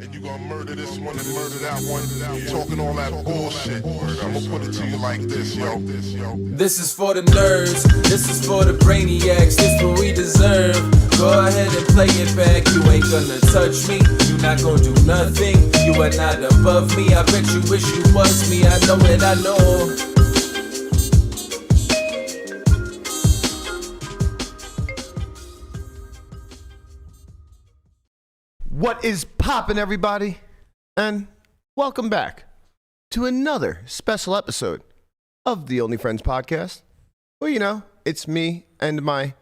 and you gonna murder this one and murder that one. Talking all that bullshit. I'ma put it to you like this, yo. This is for the nerds, this is for the brainiacs, this what we deserve. Go ahead and play it back, you ain't gonna touch me, you not gonna do nothing, you are not above me. I bet you wish you was me, I know it, I know. What is poppin', everybody? And welcome back to another special episode of the Only Friends podcast. Well, you know, it's me and my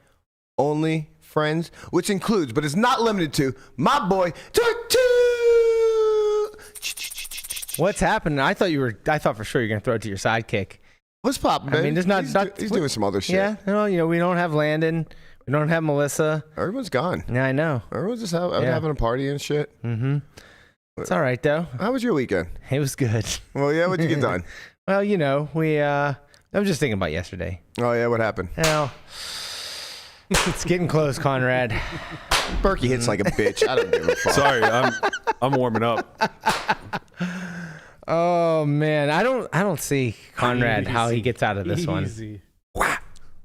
only friends, which includes, but is not limited to, my boy, Tortu! What's happening? I thought for sure you were going to throw it to your sidekick. What's poppin', man? I mean, there's not... He's doing some other shit. Yeah, you know, we don't have Landon. We don't have Melissa. Everyone's gone. Yeah, I know. Everyone's just having a party and shit. Mm-hmm. It's all right, though. How was your weekend? It was good. Well, yeah, what'd you get done? Well, you know, I was just thinking about yesterday. Oh, yeah, what happened? Well, it's getting close, Conrad. Berkey hits like a bitch. I don't give a fuck. Sorry, I'm warming up. Oh man, I don't see Conrad how he gets out of this one.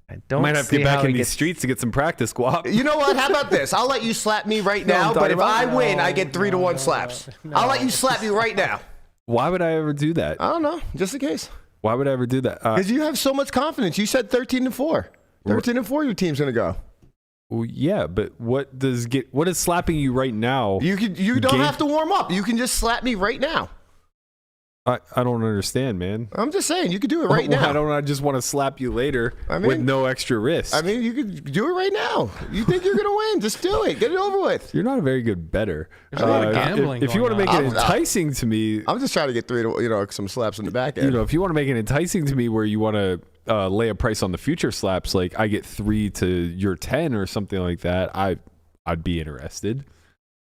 I don't. Might have to get back in these streets to get some practice, Guap. You know what? How about this? I'll let you slap me right now, but if I win, I get 3-1 slaps. I'll let you slap me right now. Why would I ever do that? I don't know, just in case. Why would I ever do that? Because you have so much confidence. You said 13-4. 13-4, your team's gonna go. Well, yeah, but what is slapping you right now? You don't have to warm up. You can just slap me right now. I don't understand, man. I'm just saying, you could do it right now. Why don't I just want to slap you later with no extra risk? I mean, you could do it right now. You think you're going to win, just do it. Get it over with. You're not a very good bettor. There's a lot of gambling if you want to make going it enticing to me... I'm just trying to get some slaps in the back end. You know, if you want to make it enticing to me where you want to lay a price on the future slaps, like I get 3 to your 10 or something like that, I'd be interested.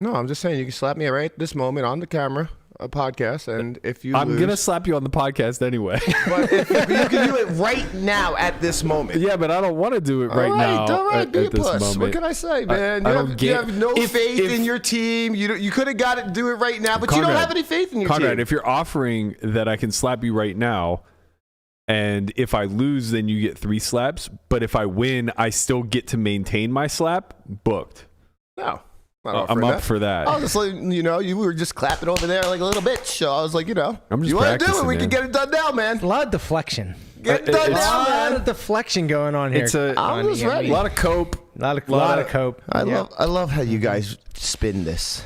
No, I'm just saying, you can slap me right this moment on the camera. A podcast, and if you I'm gonna slap you on the podcast anyway. But if you can do it right now at this moment. Yeah, but I don't want to do it right now. All right, be a at this puss. moment. What can I say, man? You have no faith in your team. You could have got it. Do it right now, but Conrad, you don't have any faith in your team. Conrad, if you're offering that I can slap you right now, and if I lose, then you get 3 slaps. But if I win, I still get to maintain my slap. Booked. No. I'm up for that. I was just like, you were just clapping over there like a little bitch. So I was like, I'm just you want to do it? We man. can get it done now, man. A lot of deflection. Get it done now, man. A lot of deflection going on here. I'm just ready. A lot of cope. A lot of cope. I love how you guys spin this.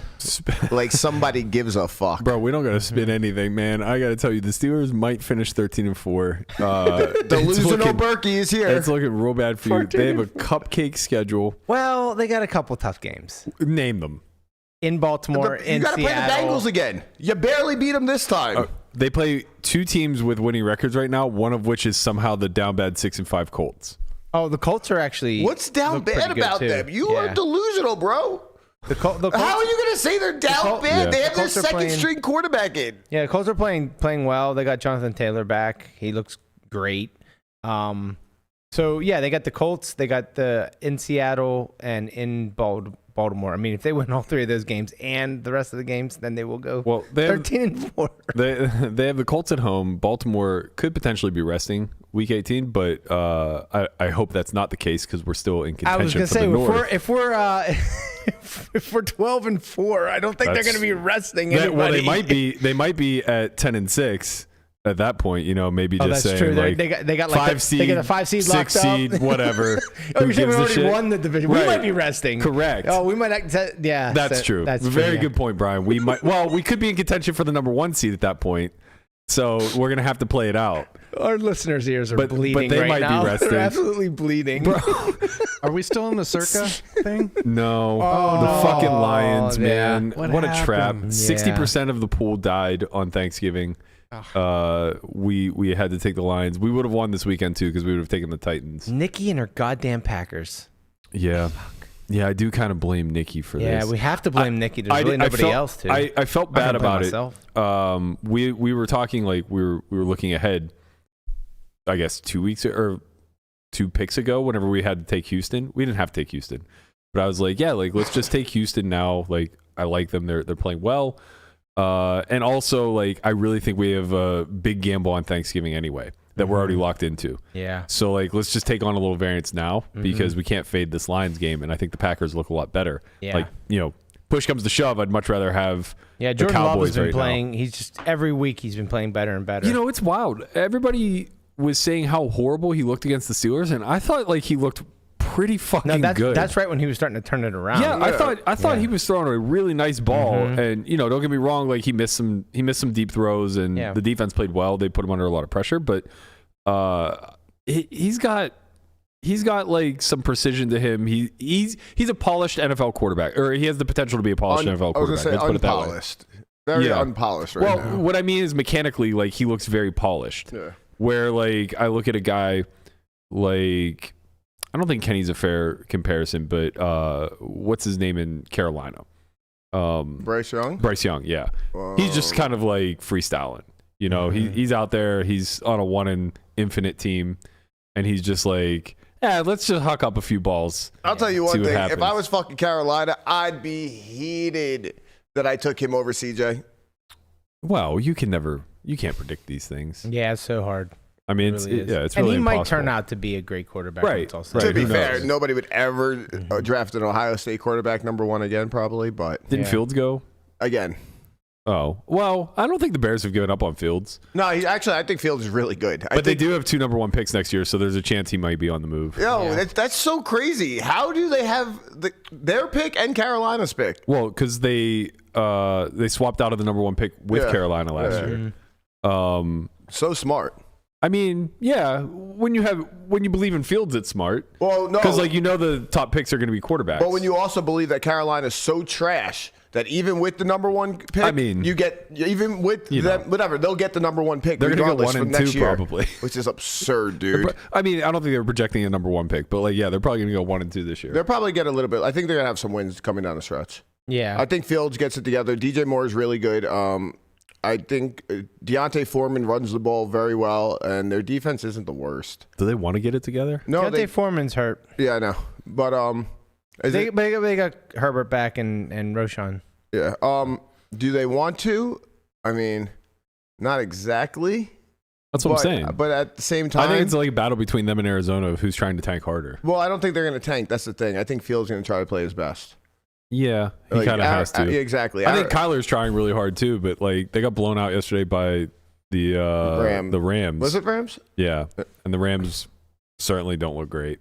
Like somebody gives a fuck. Bro, we don't gotta spin anything, man. I gotta tell you, the Steelers might finish 13-4. The loser no Berkey is here. It's looking real bad for you. They have a cupcake schedule. Well, they got a couple tough games. Name them. In Baltimore, in Seattle. You gotta play the Bengals again. You barely beat them this time. They play 2 teams with winning records right now, one of which is somehow the down bad 6-5 Colts. Oh, the Colts are actually... What's down bad about them? You are delusional, bro. The Colts, how are you going to say they're down bad? Yeah. They have their second-string quarterback in. Yeah, the Colts are playing well. They got Jonathan Taylor back. He looks great. So, yeah, they got the Colts. They got the in Seattle and in Baltimore. I mean, if they win all 3 of those games and the rest of the games, then they will go 13-4. They have the Colts at home. Baltimore could potentially be resting Week 18, but I hope that's not the case because we're still in contention. I was going to say, if we're 12-4, I don't think they're going to be resting anybody. Well, they might be at 10-6. At that point, maybe just saying true. like they got like 5 seed, they got a 5 seed, 6 seed, whatever. You're saying we already won the division. Right. We might be resting. Correct. Oh, we might. Yeah, that's true. That's very good point, Brian. We might. Well, we could be in contention for the number 1 seed at that point. So we're gonna have to play it out. Our listeners' ears are bleeding but they right might now. Be resting. They're absolutely bleeding. Bro. Are we still in the circa thing? No. The fucking Lions, man. What a trap. Yeah. 60% of the pool died on Thanksgiving. We had to take the Lions. We would have won this weekend too because we would have taken the Titans. Nikki and her goddamn Packers. Yeah. Yeah, I do kind of blame Nikki for this. Yeah, we have to blame Nikki. There's really nobody else to. I felt bad about it. We were talking like we were looking ahead. I guess 2 weeks or 2 picks ago, whenever we had to take Houston, we didn't have to take Houston, but I was like, yeah, like let's just take Houston now. Like I like them. They're playing well. And also, like, I really think we have a big gamble on Thanksgiving anyway that we're already locked into. Yeah. So, like, let's just take on a little variance now because we can't fade this Lions game, and I think the Packers look a lot better. Yeah. Like, you know, push comes to shove, I'd much rather have the Jordan Love Cowboys has been right playing. now. He's just every week he's been playing better and better. You know, it's wild. Everybody was saying how horrible he looked against the Steelers, and I thought, like, he looked pretty fucking good. That's right when he was starting to turn it around. Yeah, I thought he was throwing a really nice ball, and you know, don't get me wrong, like he missed some deep throws, and the defense played well. They put him under a lot of pressure, but he's got like some precision to him. He's a polished NFL quarterback, or he has the potential to be a polished NFL quarterback. I was gonna say Let's put it that way. unpolished. Very unpolished right now. Well, what I mean is mechanically, like he looks very polished. Yeah. Where like I look at a guy like. I don't think Kenny's a fair comparison, but what's his name in Carolina? Bryce Young? Bryce Young, yeah. He's just kind of like freestyling. You know, he's out there. He's on a one and infinite team, and he's just like, let's just huck up a few balls. I'll tell you one thing. Happens. If I was fucking Carolina, I'd be heated that I took him over CJ. Well, you can't predict these things. Yeah, it's so hard. I mean, it's really and really he might impossible. turn out to be a great quarterback. Right. To be Who fair, knows? nobody would ever draft an Ohio State quarterback number one again, probably. But Didn't Fields go? Again. Oh, well, I don't think the Bears have given up on Fields. No, I think Fields is really good. But they do have 2 number 1 picks next year, so there's a chance he might be on the move. That's so crazy. How do they have their pick and Carolina's pick? Well, because they swapped out of the number 1 pick with Carolina last year. So smart. I mean, yeah, when you believe in Fields, it's smart. Well, no. Because, like, you know the top picks are going to be quarterbacks. But when you also believe that Carolina's so trash that even with the number 1 pick, I mean, you get, even with them, whatever, they'll get the number 1 pick. They're going to get 1 from and next 2 year, probably. Which is absurd, dude. I mean, I don't think they're projecting a number 1 pick, but, like, yeah, they're probably going to go 1 and 2 this year. They'll probably get a little bit. I think they're going to have some wins coming down the stretch. Yeah. I think Fields gets it together. DJ Moore is really good. I think Deontay Foreman runs the ball very well, and their defense isn't the worst. Do they want to get it together? No, Deontay Foreman's hurt. Yeah, I know. But they got Herbert back and Roshan. Yeah. Do they want to? I mean, not exactly. That's what I'm saying. But at the same time, I think it's like a battle between them and Arizona of who's trying to tank harder. Well, I don't think they're going to tank. That's the thing. I think Fields going to try to play his best. Yeah, he kind of has to. Exactly. I think Kyler's trying really hard too, but like they got blown out yesterday by the Rams. Was it Rams? Yeah, and the Rams certainly don't look great.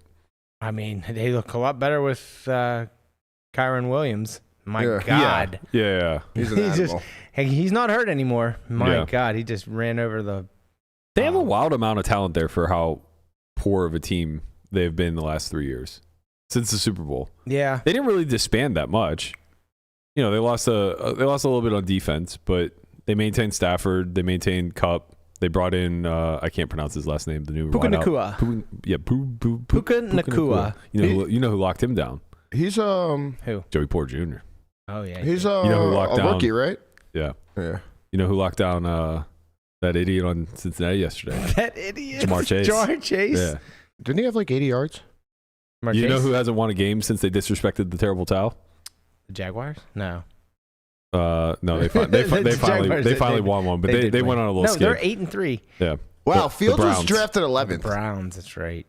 I mean, they look a lot better with Kyron Williams. My God. Yeah. He's an animal. He's not hurt anymore. My God, he just ran over the. They have a wild amount of talent there for how poor of a team they've been the last 3 years. Since the Super Bowl. Yeah. They didn't really disband that much. You know, they lost a little bit on defense, but they maintained Stafford, they maintained Kupp. They brought in I can't pronounce his last name, the new Puka Nacua. Puka Nacua. You know who locked him down? He's who? Joey Porter Jr. Oh yeah. He's you know who locked a down? rookie, right? Yeah. Yeah. You know who locked down that idiot on Cincinnati yesterday? That idiot. Jamar Chase. Jamar Chase. Yeah. Didn't he have like 80 yards? You know who hasn't won a game since they disrespected the terrible towel? The Jaguars? No. No, they finally won one, but they went on a little skip. No, they're 8-3. Yeah. Wow, Fields was Browns. drafted 11th. Browns, that's right.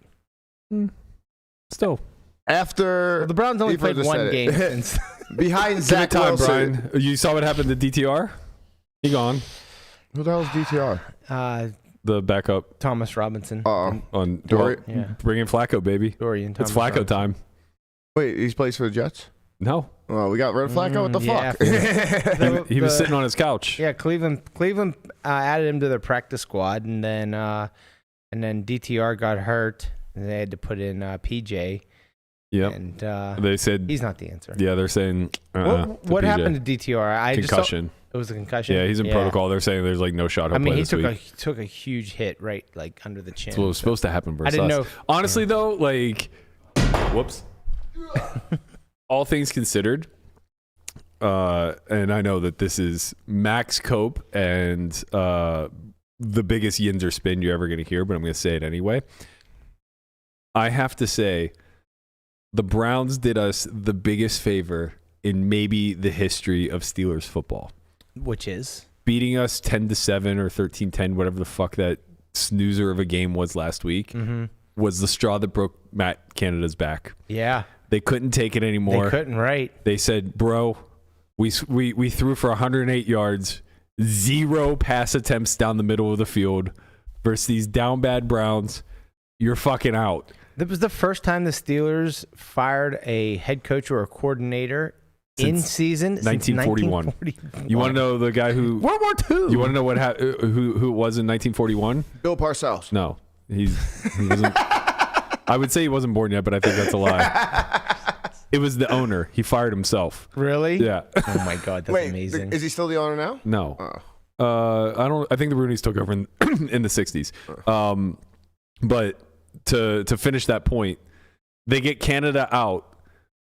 Still. After the Browns only played one game since behind Zach time, Wilson. Brian. You saw what happened to DTR? He gone. Who the hell is DTR? The backup. Thomas Robinson. On Dorian. Yeah. Bring in Flacco, baby. Dorian. It's Flacco Robinson. time. Wait, he plays for the Jets? No. Oh, we got rid of Flacco? What the fuck? He was sitting on his couch. Yeah, Cleveland added him to their practice squad, and then DTR got hurt, and they had to put in PJ. Yep. And they said he's not the answer. Yeah, they're saying what happened to DTR? Concussion. It was a concussion. Yeah, he's in protocol. They're saying there's like no shot he'll play this week. He took a huge hit right like under the chin. That's what was supposed to happen versus I didn't us. know. Honestly, though, like, whoops. All things considered, and I know that this is Max Cope and the biggest Yinzer spin you're ever going to hear, but I'm going to say it anyway. I have to say, the Browns did us the biggest favor in maybe the history of Steelers football. Which is? Beating us 10-7 or 13-10, whatever the fuck that snoozer of a game was last week, was the straw that broke Matt Canada's back. Yeah. They couldn't take it anymore. They couldn't, right? They said, bro, we threw for 108 yards, 0 pass attempts down the middle of the field versus these down bad Browns. You're fucking out. That was the first time the Steelers fired a head coach or a coordinator in season 1941. You want to know the guy who World War II? You want to know what who it was in 1941? Bill Parcells. No, he wasn't. I would say he wasn't born yet, but I think that's a lie. It was the owner. He fired himself. Really? Yeah. Oh my God, that's amazing. Is he still the owner now? No. Oh. I think the Rooney's took over in the 60s. But to finish that point, they get Canada out,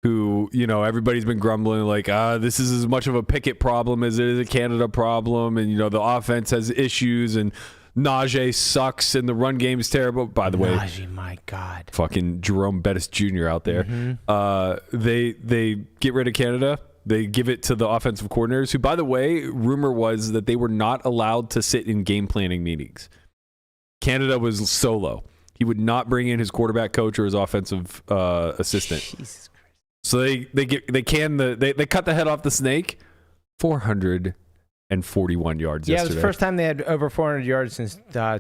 who, you know, everybody's been grumbling like, this is as much of a Pickett problem as it is a Canada problem, and, you know, the offense has issues, and Najee sucks, and the run game is terrible. By the way, Najee, my God. fucking Jerome Bettis Jr. out there. They get rid of Canada. They give it to the offensive coordinators, who, by the way, rumor was that they were not allowed to sit in game planning meetings. Canada was solo. He would not bring in his quarterback coach or his offensive assistant. Jesus Christ. So they cut the head off the snake. 441 yards Yeah, yesterday. it was the first time they had over 400 yards since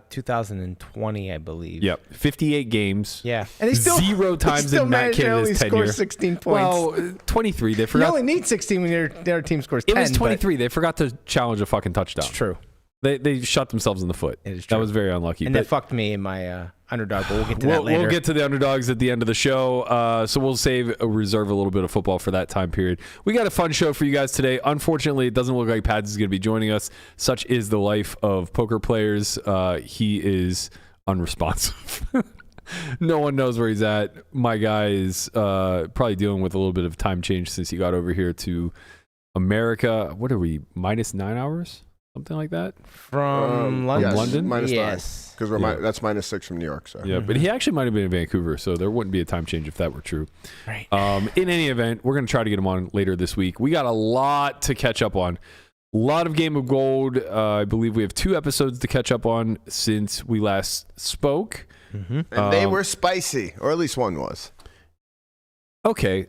2020, I believe. Yep, 58 games. Yeah, and they still 0 times in Matt Canada's score tenure. 16 points. Well, 23. They You forgot. only need 16 when their team scores 10. It was 23. They forgot to challenge a fucking touchdown. It's true. They shot themselves in the foot. It is That true. was very unlucky. And but that fucked me in my underdog, but we'll get to that later. We'll get to the underdogs at the end of the show. So we'll reserve a little bit of football for that time period. We got a fun show for you guys today. Unfortunately, it doesn't look like Pads is going to be joining us. Such is the life of poker players. He is unresponsive. No one knows where he's at. My guy is probably dealing with a little bit of time change since he got over here to America. What are we, -9 hours? Something like that? From London? Yes, London? -9. Yes. Because that's -6 from New York. So. Yeah, but he actually might have been in Vancouver, so there wouldn't be a time change if that were true. Right. In any event, we're going to try to get him on later this week. We got a lot to catch up on. A lot of Game of Gold. I believe we have 2 episodes to catch up on since we last spoke. And they were spicy, or at least one was. Okay,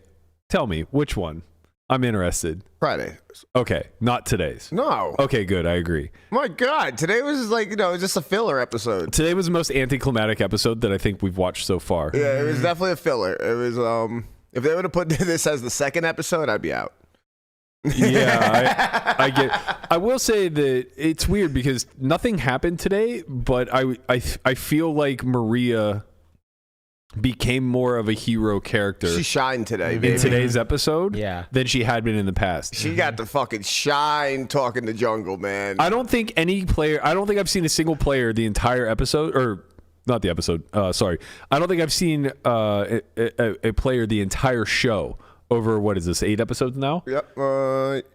tell me, which one? I'm interested. Friday. Okay, not today's. No. Okay, good. I agree. My God. Today was like, just a filler episode. Today was the most anticlimactic episode that I think we've watched so far. Yeah, it was definitely a filler. It was, if they would have put this as the second episode, I'd be out. Yeah, I get. I will say that it's weird because nothing happened today, but I feel like Maria became more of a hero character She shined today, baby. in today's episode Yeah. than she had been in the past. She got the fucking shine talking to Jungleman. I don't think I've seen a single player the entire episode, or not the episode. Sorry, I don't think I've seen a player the entire show over, what is this, 8 episodes now? Yep.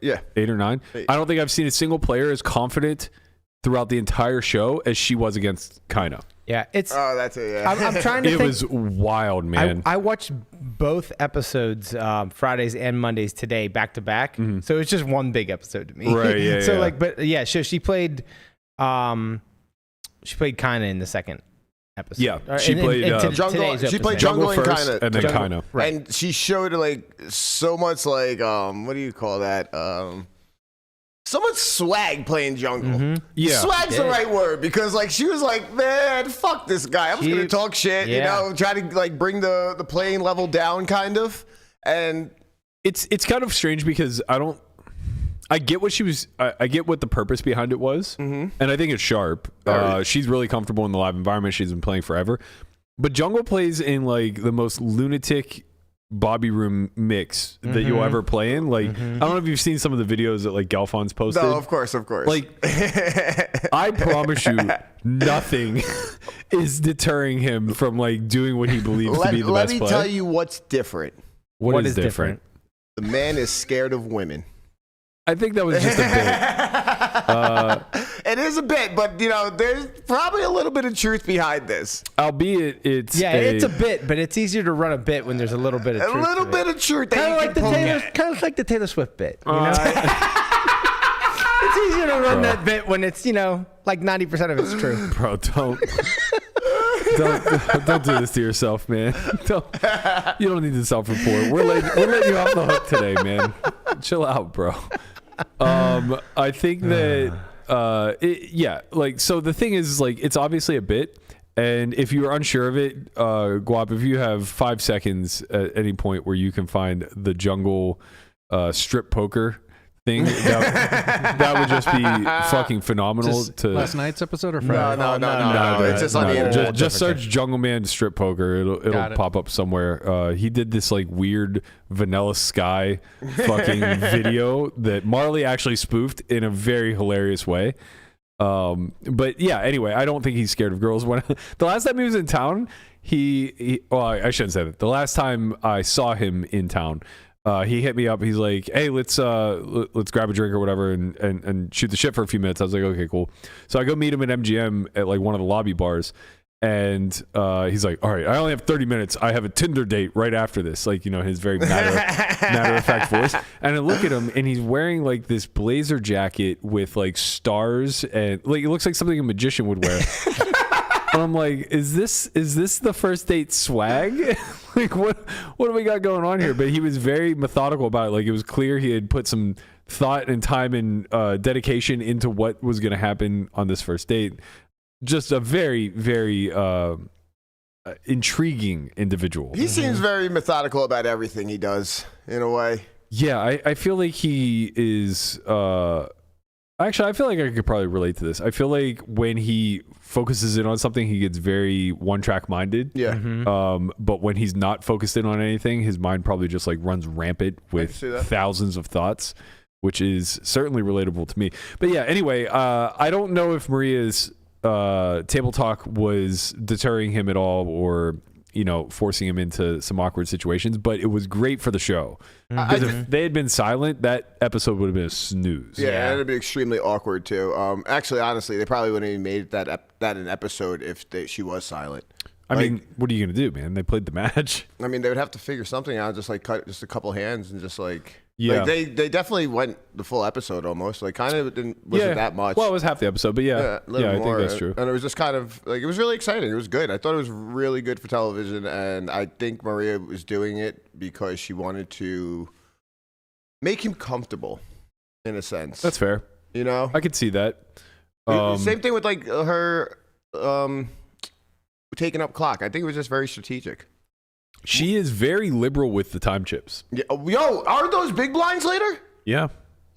Yeah. 8 or 9. 8. I don't think I've seen a single player as confident throughout the entire show as she was against Kaina. Yeah, it's. Oh, that's it. Yeah. I'm trying to It think. was wild, man. I watched both episodes, Fridays and Mondays today, back to back. So it's just one big episode to me. Right, yeah, So yeah. but yeah, so she played Kaina in the second episode. Yeah, she played, Jungle. She played Jungle Jungle and first, Kaina. and then Jungle. Kaina. Right. And she showed like so much like what do you call that? So much swag playing Jungle. Yeah. Swag's the right word, because like she was like, man, fuck this guy. I'm just gonna talk shit, try to like bring the playing level down kind of. And It's kind of strange because I get what she was. I get what the purpose behind it was, and I think it's sharp. She's really comfortable in the live environment. She's been playing forever, but Jungle plays in like the most lunatic Bobby Room mix that you'll ever play in. Like, I don't know if you've seen some of the videos that like Galfon's posted. no, of course. Like, I promise you, nothing is deterring him from like doing what he believes to be the let best me play. tell you what's different. what is different? The man is scared of women. I think that was just a bit. It is a bit, but there's probably a little bit of truth behind this. Albeit it's it's a bit, but it's easier to run a bit when there's a little bit of truth. A little bit of truth that Kind you of like can poke kind of like the Taylor Swift bit. You know? Uh, It's easier to run that bit when it's like 90% of it's true. bro, don't do this to yourself, man. You don't need to self-report. We're letting you off the hook today, man. Chill out, bro. I think that so the thing is, like, it's obviously a bit, and if you're unsure of it, Guap, if you have 5 seconds at any point where you can find the jungle strip poker thing, that would just be fucking phenomenal. Last night's episode or Friday? No. It's just on the internet. Just search Jungleman strip poker. It'll pop up somewhere. He did this like weird Vanilla Sky fucking video that Marley actually spoofed in a very hilarious way. But yeah, anyway, I don't think he's scared of girls. When the last time he was in town, I shouldn't say that. The last time I saw him in town, he hit me up. He's like, "Hey, let's grab a drink or whatever and shoot the shit for a few minutes." I was like, "Okay, cool." So I go meet him at MGM at like one of the lobby bars, and he's like, "All right, I only have 30 minutes. I have a Tinder date right after this." Like, his very matter of fact voice. And I look at him, and he's wearing like this blazer jacket with like stars, and like it looks like something a magician would wear. And I'm like, is this the first date swag? Like, what do we got going on here? But he was very methodical about it. Like, it was clear he had put some thought and time and dedication into what was going to happen on this first date. Just a very, very intriguing individual. He seems very methodical about everything he does, in a way. Yeah, I feel like he is... Actually, I feel like I could probably relate to this. I feel like when he focuses in on something, he gets very one-track minded. Yeah. Mm-hmm. But when he's not focused in on anything, his mind probably just like runs rampant with thousands of thoughts, which is certainly relatable to me. But yeah, anyway, I don't know if Maria's table talk was deterring him at all or forcing him into some awkward situations, but it was great for the show. Because if they had been silent, that episode would have been a snooze. Yeah, it'd be extremely awkward too. Actually, honestly, they probably wouldn't have made that an episode if she was silent. I mean, what are you gonna do, man? They played the match. I mean, they would have to figure something out, just like cut just a couple hands and just like. Yeah, like they definitely went the full episode almost. Like, kind of wasn't that much. Well, it was half the episode, but yeah, I think that's true. And it was just kind of like, it was really exciting. It was good. I thought it was really good for television, and I think Maria was doing it because she wanted to make him comfortable, in a sense. That's fair. I could see that. Same thing with like her taking up clock. I think it was just very strategic. She is very liberal with the time chips. Yeah. Yo, are those big blinds later? Yeah.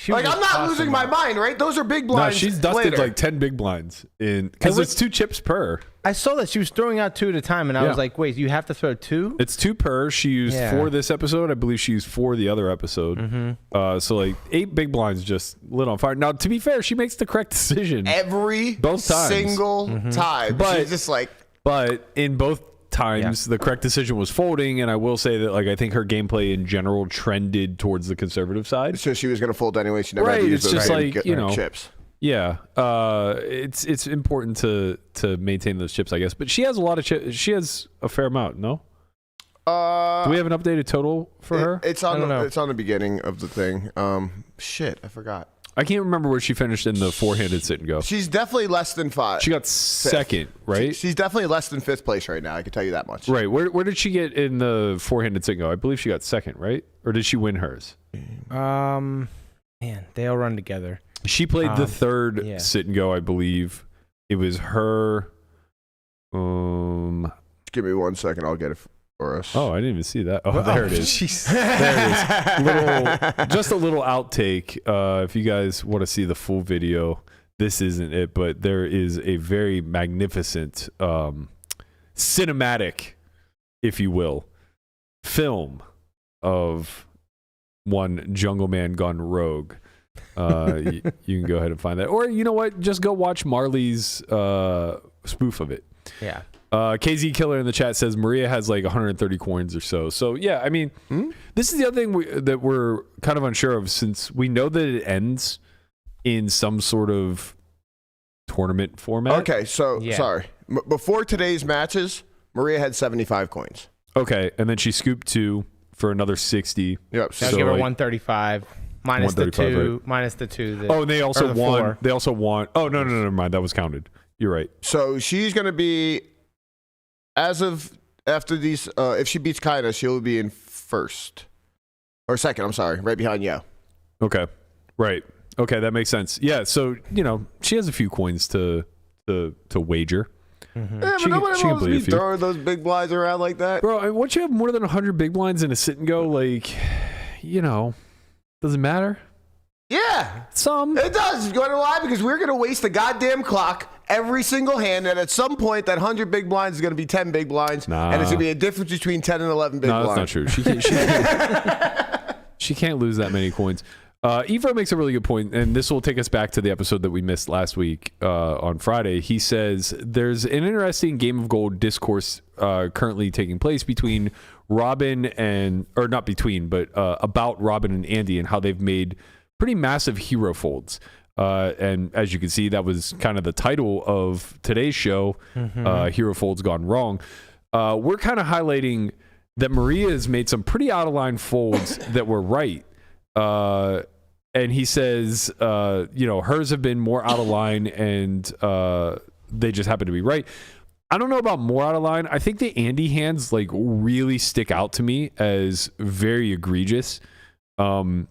I'm not losing my mind, right? Those are big blinds. No, she's dusted later. like 10 big blinds because it's 2 chips per. I saw that she was throwing out 2 at a time, and I was like, wait, you have to throw 2? It's 2 per. She used 4 this episode. I believe she used 4 the other episode. Mm-hmm. So like 8 big blinds just lit on fire. Now, to be fair, she makes the correct decision both times. Single time. But she's just like. But in both times, the correct decision was folding, and I will say that, like, I think her gameplay in general trended towards the conservative side. So she was going to fold anyway. She never had to use those just like chips. Yeah, it's important to maintain those chips, I guess. But she has a lot of chips. She has a fair amount. No. Do we have an updated total for her? It's on the beginning of the thing. Shit, I forgot. I can't remember where she finished in the four-handed sit and go. She's definitely less than 5. She got second, right? She's definitely less than 5th place right now. I can tell you that much. Right. Where did she get in the four-handed sit and go? I believe she got second, right? Or did she win hers? Man, they all run together. She played the third sit and go, I believe. It was her. Give me 1 second. I'll get it for us. Oh, I didn't even see that. Oh, there it is. There it is. Just a little outtake. If you guys want to see the full video, this isn't it, but there is a very magnificent cinematic, if you will, film of one Jungleman gone rogue. You can go ahead and find that. Or you know what? Just go watch Marley's spoof of it. Yeah. KZ Killer in the chat says Maria has like 130 coins or so. So yeah, I mean, this is the other thing that we're kind of unsure of, since we know that it ends in some sort of tournament format. Okay, so sorry. Before today's matches, Maria had 75 coins. Okay, and then she scooped 2 for another 60. Yep. So I'll give her 135 minus the 2, right? Minus the 2. And they also won. 4. They also won. Oh no, never mind. That was counted. You're right. So she's going to be, as of after these, if she beats Kaida, she'll be in first or second. I'm sorry, right behind you. Okay, right. Okay, that makes sense. Yeah. So she has a few coins to wager. Mm-hmm. Yeah, but nobody wants to be throwing those big blinds around like that. Bro, once you have more than 100 big blinds in a sit and go, does it matter? Yeah. Some. It does. You know why? Because we're going to waste the goddamn clock every single hand, and at some point, that 100 big blinds is going to be 10 big blinds, and it's going to be a difference between 10 and 11 big blinds. No, that's not true. She can't lose that many coins. Evo makes a really good point, and this will take us back to the episode that we missed last week on Friday. He says there's an interesting Game of Gold discourse currently taking place between Robin about Robin and Andy and how they've made pretty massive hero folds. And as you can see, that was kind of the title of today's show, Hero Folds Gone Wrong. We're kind of highlighting that Maria has made some pretty out-of-line folds that were right. And he says, hers have been more out of line and they just happen to be right. I don't know about more out of line. I think the Andy hands really stick out to me as very egregious. I know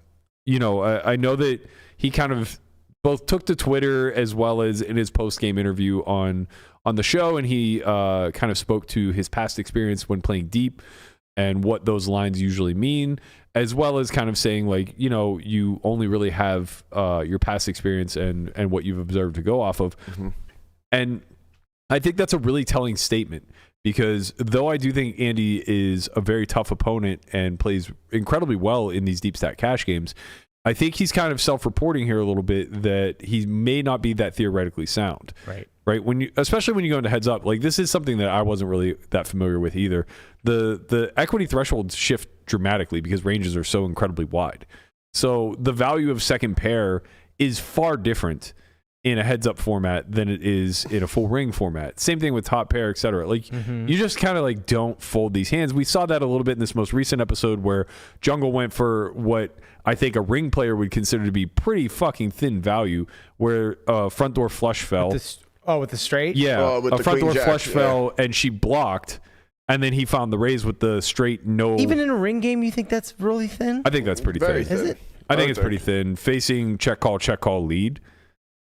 that he kind of both took to Twitter as well as in his post-game interview on the show, and he kind of spoke to his past experience when playing deep and what those lines usually mean, as well as kind of saying you only really have your past experience and what you've observed to go off of. Mm-hmm. And I think that's a really telling statement, because though I do think Andy is a very tough opponent and plays incredibly well in these deep stack cash games, I think he's kind of self-reporting here a little bit that he may not be that theoretically sound. Right. Especially when you go into heads up, this is something that I wasn't really that familiar with either. The equity thresholds shift dramatically because ranges are so incredibly wide. So the value of second pair is far different in a heads up format than it is in a full ring format. Same thing with top pair, etc. You just kind of don't fold these hands. We saw that a little bit in this most recent episode where Jungle went for what I think a ring player would consider to be pretty fucking thin value, where front door flush fell. With the straight? Yeah, with a the front door queen flush jack, fell and she blocked, and then he found the raise with the straight no. Even in a ring game, you think that's really thin? I think that's pretty thin. Is it? I think it's pretty thin. Facing check call lead.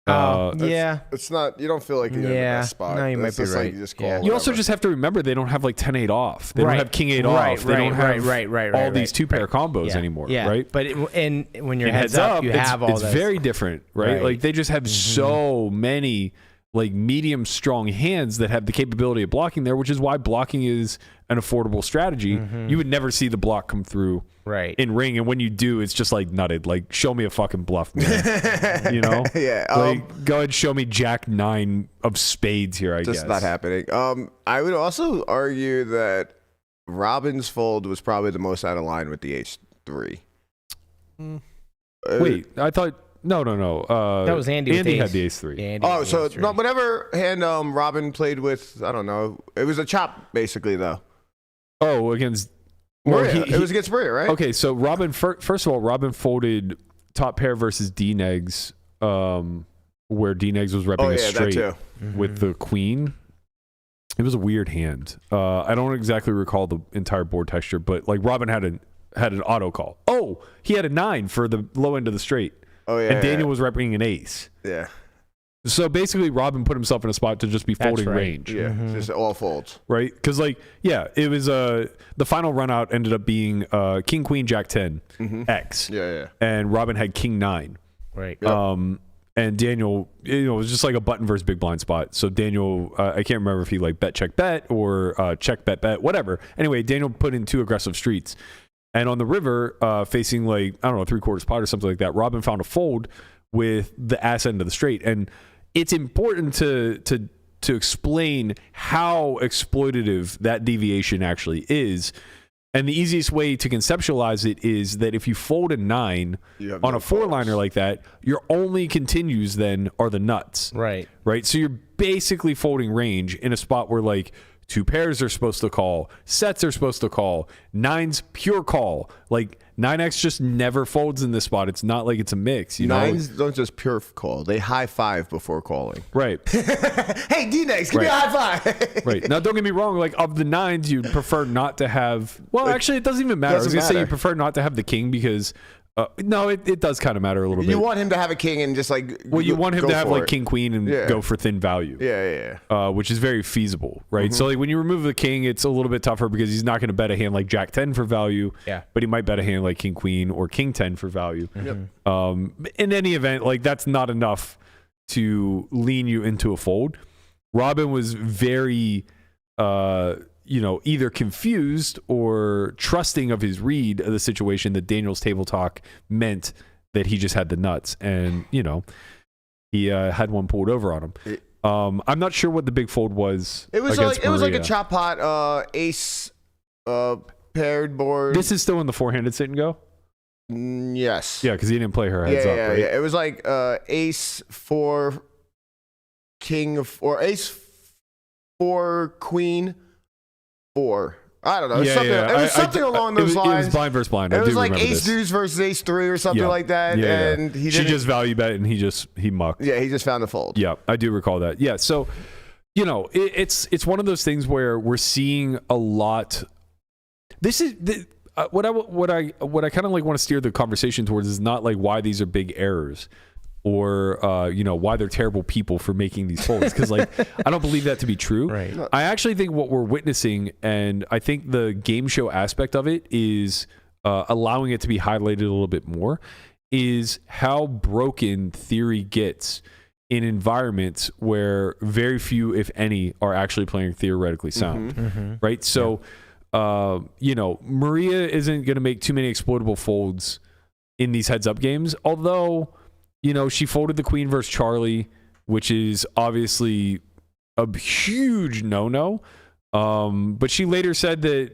It's not. You don't feel like you're in the best spot. No, you might be right. You just call. You also just have to remember they don't have 10-8 off. They don't have king-8 off. They don't have all these two-pair combos anymore, right? But when you're heads up, you have all it's very different, right? They just have so many medium strong hands that have the capability of blocking there, which is why blocking is an affordable strategy. You would never see the block come through in ring, and when you do, it's just nutted. Show me a fucking bluff, man. Yeah. Go ahead and show me Jack 9 of spades here, I guess. Just not happening. I would also argue that Robin's fold was probably the most out of line with the H3. Wait, I thought... No. That was Andy. Andy had the ace-3. Yeah, so whatever hand Robin played with, I don't know. It was a chop, basically, though. Oh, against... Maria. It was against Maria, right? Okay, so Robin... First of all, Robin folded top pair versus D-Negs, where D-Negs was repping a straight with the queen. It was a weird hand. I don't exactly recall the entire board texture, but Robin had an auto call. Oh, he had a 9 for the low end of the straight. Oh, yeah. And Daniel was repping an ace. Yeah. So basically, Robin put himself in a spot to just be folding range. Yeah, just all folds. Right? Because, it was the final run out ended up being King, Queen, Jack 10, X. Yeah. And Robin had King 9. Right. Yep. And Daniel, it was just a button versus big blind spot. So Daniel, I can't remember if he bet, check, bet, or check, bet, whatever. Anyway, Daniel put in 2 aggressive streets. And on the river, facing I don't know, 3/4 pot or something like that, Robin found a fold with the ass end of the straight. And it's important to explain how exploitative that deviation actually is. And the easiest way to conceptualize it is that if you fold a 9 on a 4-liner like that, your only continues then are the nuts. Right. Right? So you're basically folding range in a spot where like 2 pairs are supposed to call, sets are supposed to call, 9's pure call. Like 9X just never folds in this spot. It's not like it's a mix. You know? 9s don't just pure call. They high five before calling. Right. Hey, D-Nex, give me a high five. Right. Now, don't get me wrong. Like, of the 9s, you'd prefer not to have... Well, actually, it doesn't even matter. I was going to say you prefer not to have the king because... no, it does kind of matter a little bit. You want him to have a king and just like... Well, you want him to have like king, queen and go for thin value. Yeah. Which is very feasible, right? So like when you remove the king, it's a little bit tougher because he's not going to bet a hand like Jack 10 for value. Yeah. But he might bet a hand like king, queen or king 10 for value. Yep. In any event, like that's not enough to lean you into a fold. Robin was very... either confused or trusting of his read of the situation that Daniel's table talk meant that he just had the nuts. And, he had one pulled over on him. I'm not sure what the big fold was. It was against like a Maria. chop pot, ace, paired board. This is still in the four-handed sit and go? Yes. Yeah, because he didn't play her heads up, right? Yeah. It was like ace 4, king, or ace 4, queen 4. I don't know. It was something along those lines. It was blind versus blind. It was do like remember ace this. deuce versus ace 3 or something like that. And he she just value bet and he mucked. Yeah, he just found a fold. Yeah, I do recall that. Yeah, so it's one of those things where we're seeing a lot. This is what I kind of like want to steer the conversation towards is not like why these are big errors. Or why they're terrible people for making these folds, because like I don't believe that to be true. Right. I actually think what we're witnessing, and I think the game show aspect of it is allowing it to be highlighted a little bit more, is how broken theory gets in environments where very few, if any, are actually playing theoretically sound. Right. So Maria isn't going to make too many exploitable folds in these heads up games, although. She folded the queen versus Charlie, which is obviously a huge no-no. But she later said that,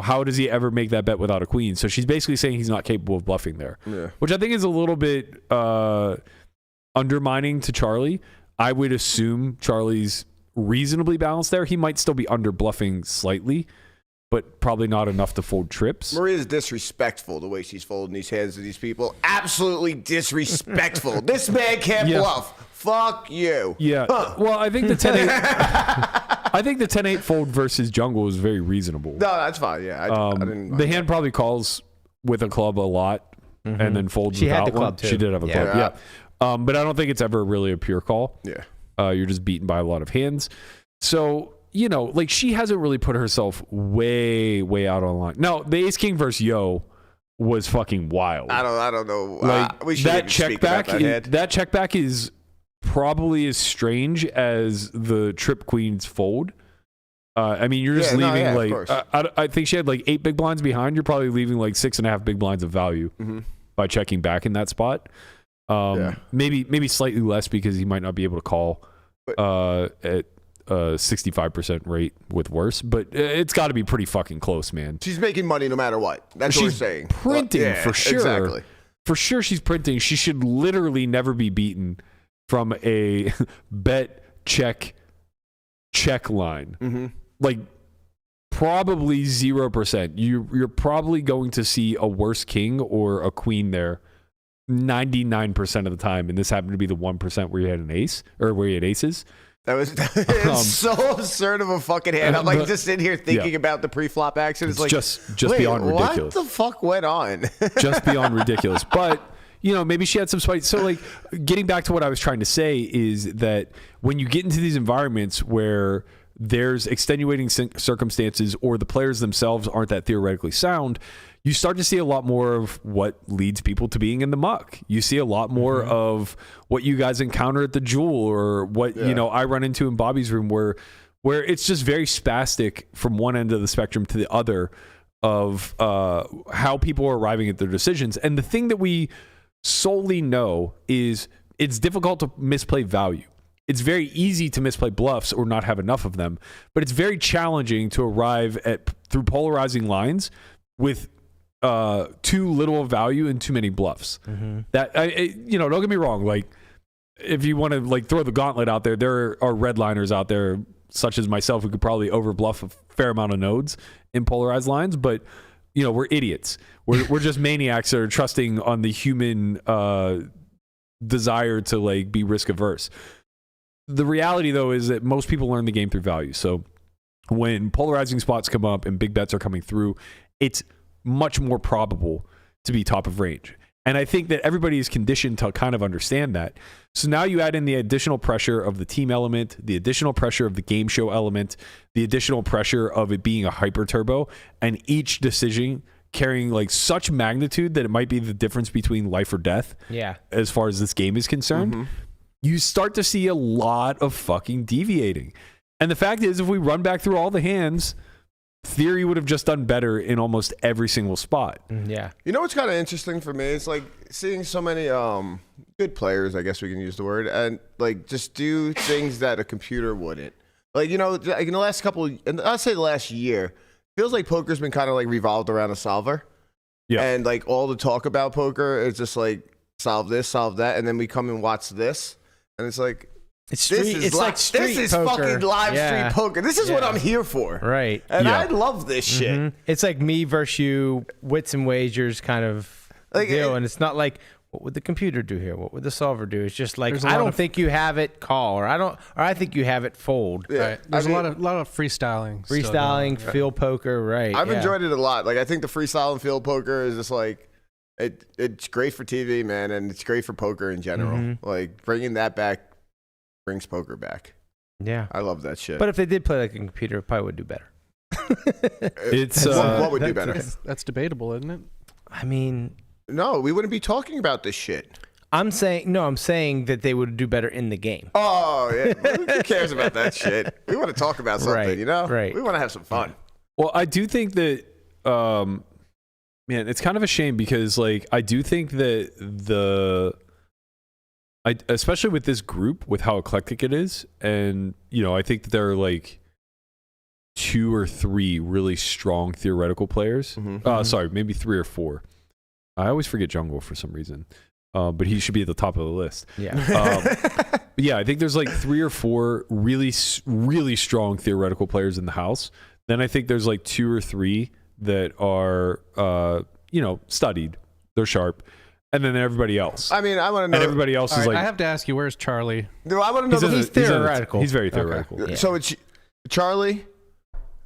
how does he ever make that bet without a queen? So she's basically saying he's not capable of bluffing there, which I think is a little bit undermining to Charlie. I would assume Charlie's reasonably balanced there. He might still be under bluffing slightly, but probably not enough to fold trips. Maria's disrespectful the way she's folding these hands to these people. Absolutely disrespectful. This man can't bluff. Fuck you. Yeah. Huh. Well, I think the 10-8 I think the 10-8 fold versus jungle is very reasonable. No, that's fine. Yeah. I didn't the hand probably calls with a club a lot and then folds She without had the one. club too. She did have a club. Yeah. But I don't think it's ever really a pure call. Yeah. You're just beaten by a lot of hands. So, like she hasn't really put herself way, way out on line. No, the ace king versus yo was fucking wild. I don't know. Like we should that check back. That check back is probably as strange as the trip queen's fold. You're just leaving I think she had like 8 big blinds behind. You're probably leaving like 6.5 big blinds of value by checking back in that spot. Maybe slightly less because he might not be able to call at 65% rate with worse, but it's got to be pretty fucking close, man. She's making money no matter what. That's what we're saying. Printing for sure. Exactly. For sure, she's printing. She should literally never be beaten from a bet check line. Like probably 0%. You're probably going to see a worse king or a queen there 99% of the time, and this happened to be the 1% where you had an ace or where you had aces. That was it's so absurd of a fucking hand. I'm like just sitting here thinking about the pre-flop action. It's like just beyond ridiculous. What the fuck went on? Just beyond ridiculous. But maybe she had some spite. So like getting back to what I was trying to say is that when you get into these environments where there's extenuating circumstances or the players themselves aren't that theoretically sound, you start to see a lot more of what leads people to being in the muck. You see a lot more of what you guys encounter at the Jewel or what, I run into in Bobby's room where it's just very spastic from one end of the spectrum to the other of how people are arriving at their decisions. And the thing that we solely know is it's difficult to misplay value. It's very easy to misplay bluffs or not have enough of them, but it's very challenging to arrive at, through polarizing lines, with too little value and too many bluffs. That don't get me wrong. Like, if you want to like throw the gauntlet out there, there are redliners out there, such as myself, who could probably overbluff a fair amount of nodes in polarized lines. But we're idiots. We're just maniacs that are trusting on the human desire to like be risk averse. The reality, though, is that most people learn the game through value. So when polarizing spots come up and big bets are coming through, it's much more probable to be top of range. And I think that everybody is conditioned to kind of understand that. So now you add in the additional pressure of the team element, the additional pressure of the game show element, the additional pressure of it being a hyper turbo, and each decision carrying like such magnitude that it might be the difference between life or death. Yeah. As far as this game is concerned, you start to see a lot of fucking deviating. And the fact is, if we run back through all the hands, Theory would have just done better in almost every single spot. Yeah. You know what's kind of interesting for me? It's like seeing so many good players, I guess we can use the word, and like just do things that a computer wouldn't. Like, like in the last I'd say the last year, feels like poker's been kind of like revolved around a solver. Yeah. And like all the talk about poker is just like solve this, solve that, and then we come and watch this, and it's like, It's like street poker. Fucking live street poker. This is what I'm here for. Right. And I love this shit. It's like me versus you, wits and wagers kind of deal. And it's not like, what would the computer do here? What would the solver do? It's just like, I don't think you have it, call, or I think you have it, fold. Yeah. Right. There's a lot of freestyling. Freestyling, field poker, right. I've enjoyed it a lot. Like, I think the freestyle and field poker is just like, it's great for TV, man, and it's great for poker in general. Like, bringing that back brings poker back. Yeah. I love that shit. But if they did play like a computer, it probably would do better. What would do better? That's debatable, isn't it? I mean, no, we wouldn't be talking about this shit. I'm saying that they would do better in the game. Oh, yeah. Who cares about that shit? We want to talk about something, Right. We want to have some fun. Well, I do think that, man, it's kind of a shame because, like, I do think that especially with this group, with how eclectic it is, and I think that there are like 2 or 3 really strong theoretical players. Sorry, maybe 3 or 4. I always forget Jungle for some reason, but he should be at the top of the list. Yeah, yeah. I think there's like 3 or 4 really, really strong theoretical players in the house. Then I think there's like 2 or 3 that are, studied. They're sharp. And then everybody else. I mean, I want to know. And everybody else is like. I have to ask you, where's Charlie? No, I want to know. He's theoretical. He's very theoretical. Okay. Yeah. So it's Charlie.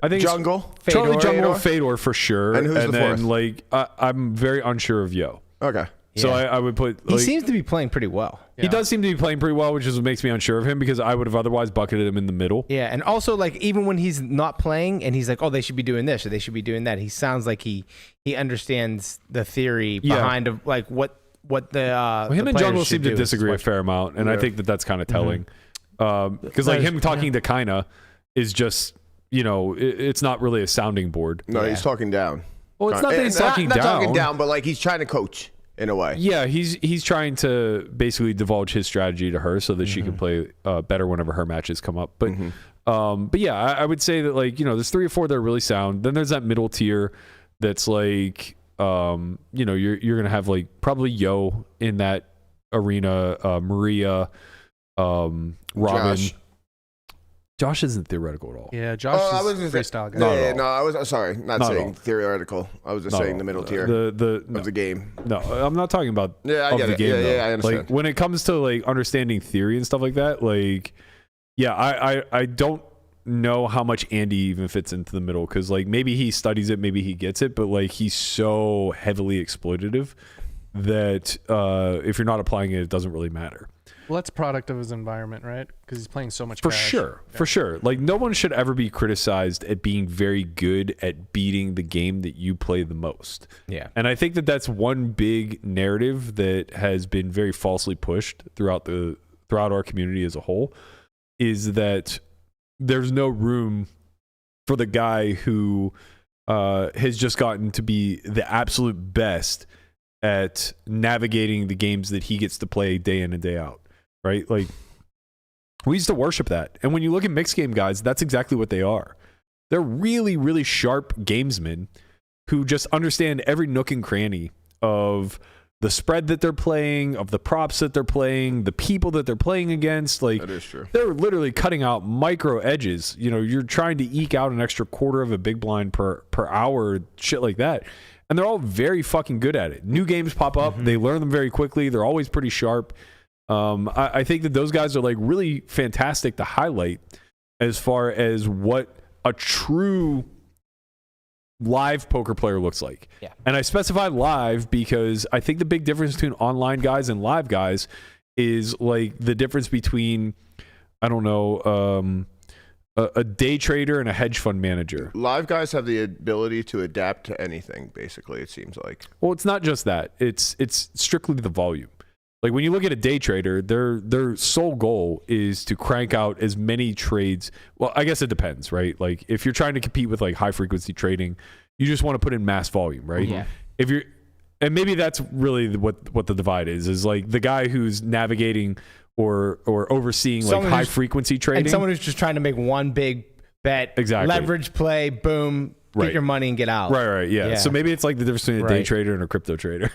I think Jungle. Charlie, Jungle, Fedor for sure. And who's the then, fourth? like, I'm very unsure of Yo. Okay. So I would put. He seems to be playing pretty well. He does seem to be playing pretty well, which is what makes me unsure of him because I would have otherwise bucketed him in the middle. Yeah, and also like even when he's not playing and he's like, oh, they should be doing this or they should be doing that. He sounds like he understands the theory behind of like what the him the and Jungle seem do to disagree a fair amount, and I think that that's kind of telling. Because like him talking to Kaina is just it's not really a sounding board. No, he's talking down. Well, it's not that he's talking down. Not talking down, but like he's trying to coach in a way. Yeah, he's trying to basically divulge his strategy to her so that she can play better whenever her matches come up. But yeah, I would say that like there's 3 or 4 that are really sound. Then there's that middle tier that's like you're gonna have like probably Yo in that arena, Maria, Robin. Josh isn't theoretical at all. Yeah, Josh is a freestyle guy. No, I was sorry, not saying theoretical. I was just saying the middle tier of the game. No, I'm not talking about I get the it. game. Yeah, I understand. Like when it comes to like understanding theory and stuff like that, like I don't know how much Andy even fits into the middle because like maybe he studies it, maybe he gets it, but like he's so heavily exploitative that if you're not applying it, it doesn't really matter. Well, that's a product of his environment, right? Because he's playing so much cash. For sure. Like no one should ever be criticized at being very good at beating the game that you play the most. Yeah. And I think that that's one big narrative that has been very falsely pushed throughout our community as a whole is that there's no room for the guy who has just gotten to be the absolute best at navigating the games that he gets to play day in and day out. Right? Like, we used to worship that. And when you look at mixed game guys, that's exactly what they are. They're really, really sharp gamesmen who just understand every nook and cranny of the spread that they're playing, of the props that they're playing, the people that they're playing against. Like, that is true. They're literally cutting out micro edges. You know, you're trying to eke out an extra quarter of a big blind per hour, shit like that. And they're all very fucking good at it. New games pop up. They learn them very quickly. They're always pretty sharp. I think that those guys are like really fantastic to highlight as far as what a true live poker player looks like. Yeah. And I specify live because I think the big difference between online guys and live guys is like the difference between, I don't know, a day trader and a hedge fund manager. Live guys have the ability to adapt to anything, basically, it seems like. Well, it's not just that. It's strictly the volume. Like when you look at a day trader, their sole goal is to crank out as many trades. Well, I guess it depends, right? Like if you're trying to compete with like high frequency trading, you just want to put in mass volume, right? Yeah. If you're, and maybe that's really what the divide is like the guy who's navigating or overseeing someone like high frequency trading, and someone who's just trying to make one big bet, exactly, leverage play, boom, right, get your money and get out. Right, yeah. So maybe it's like the difference between a day trader and a crypto trader.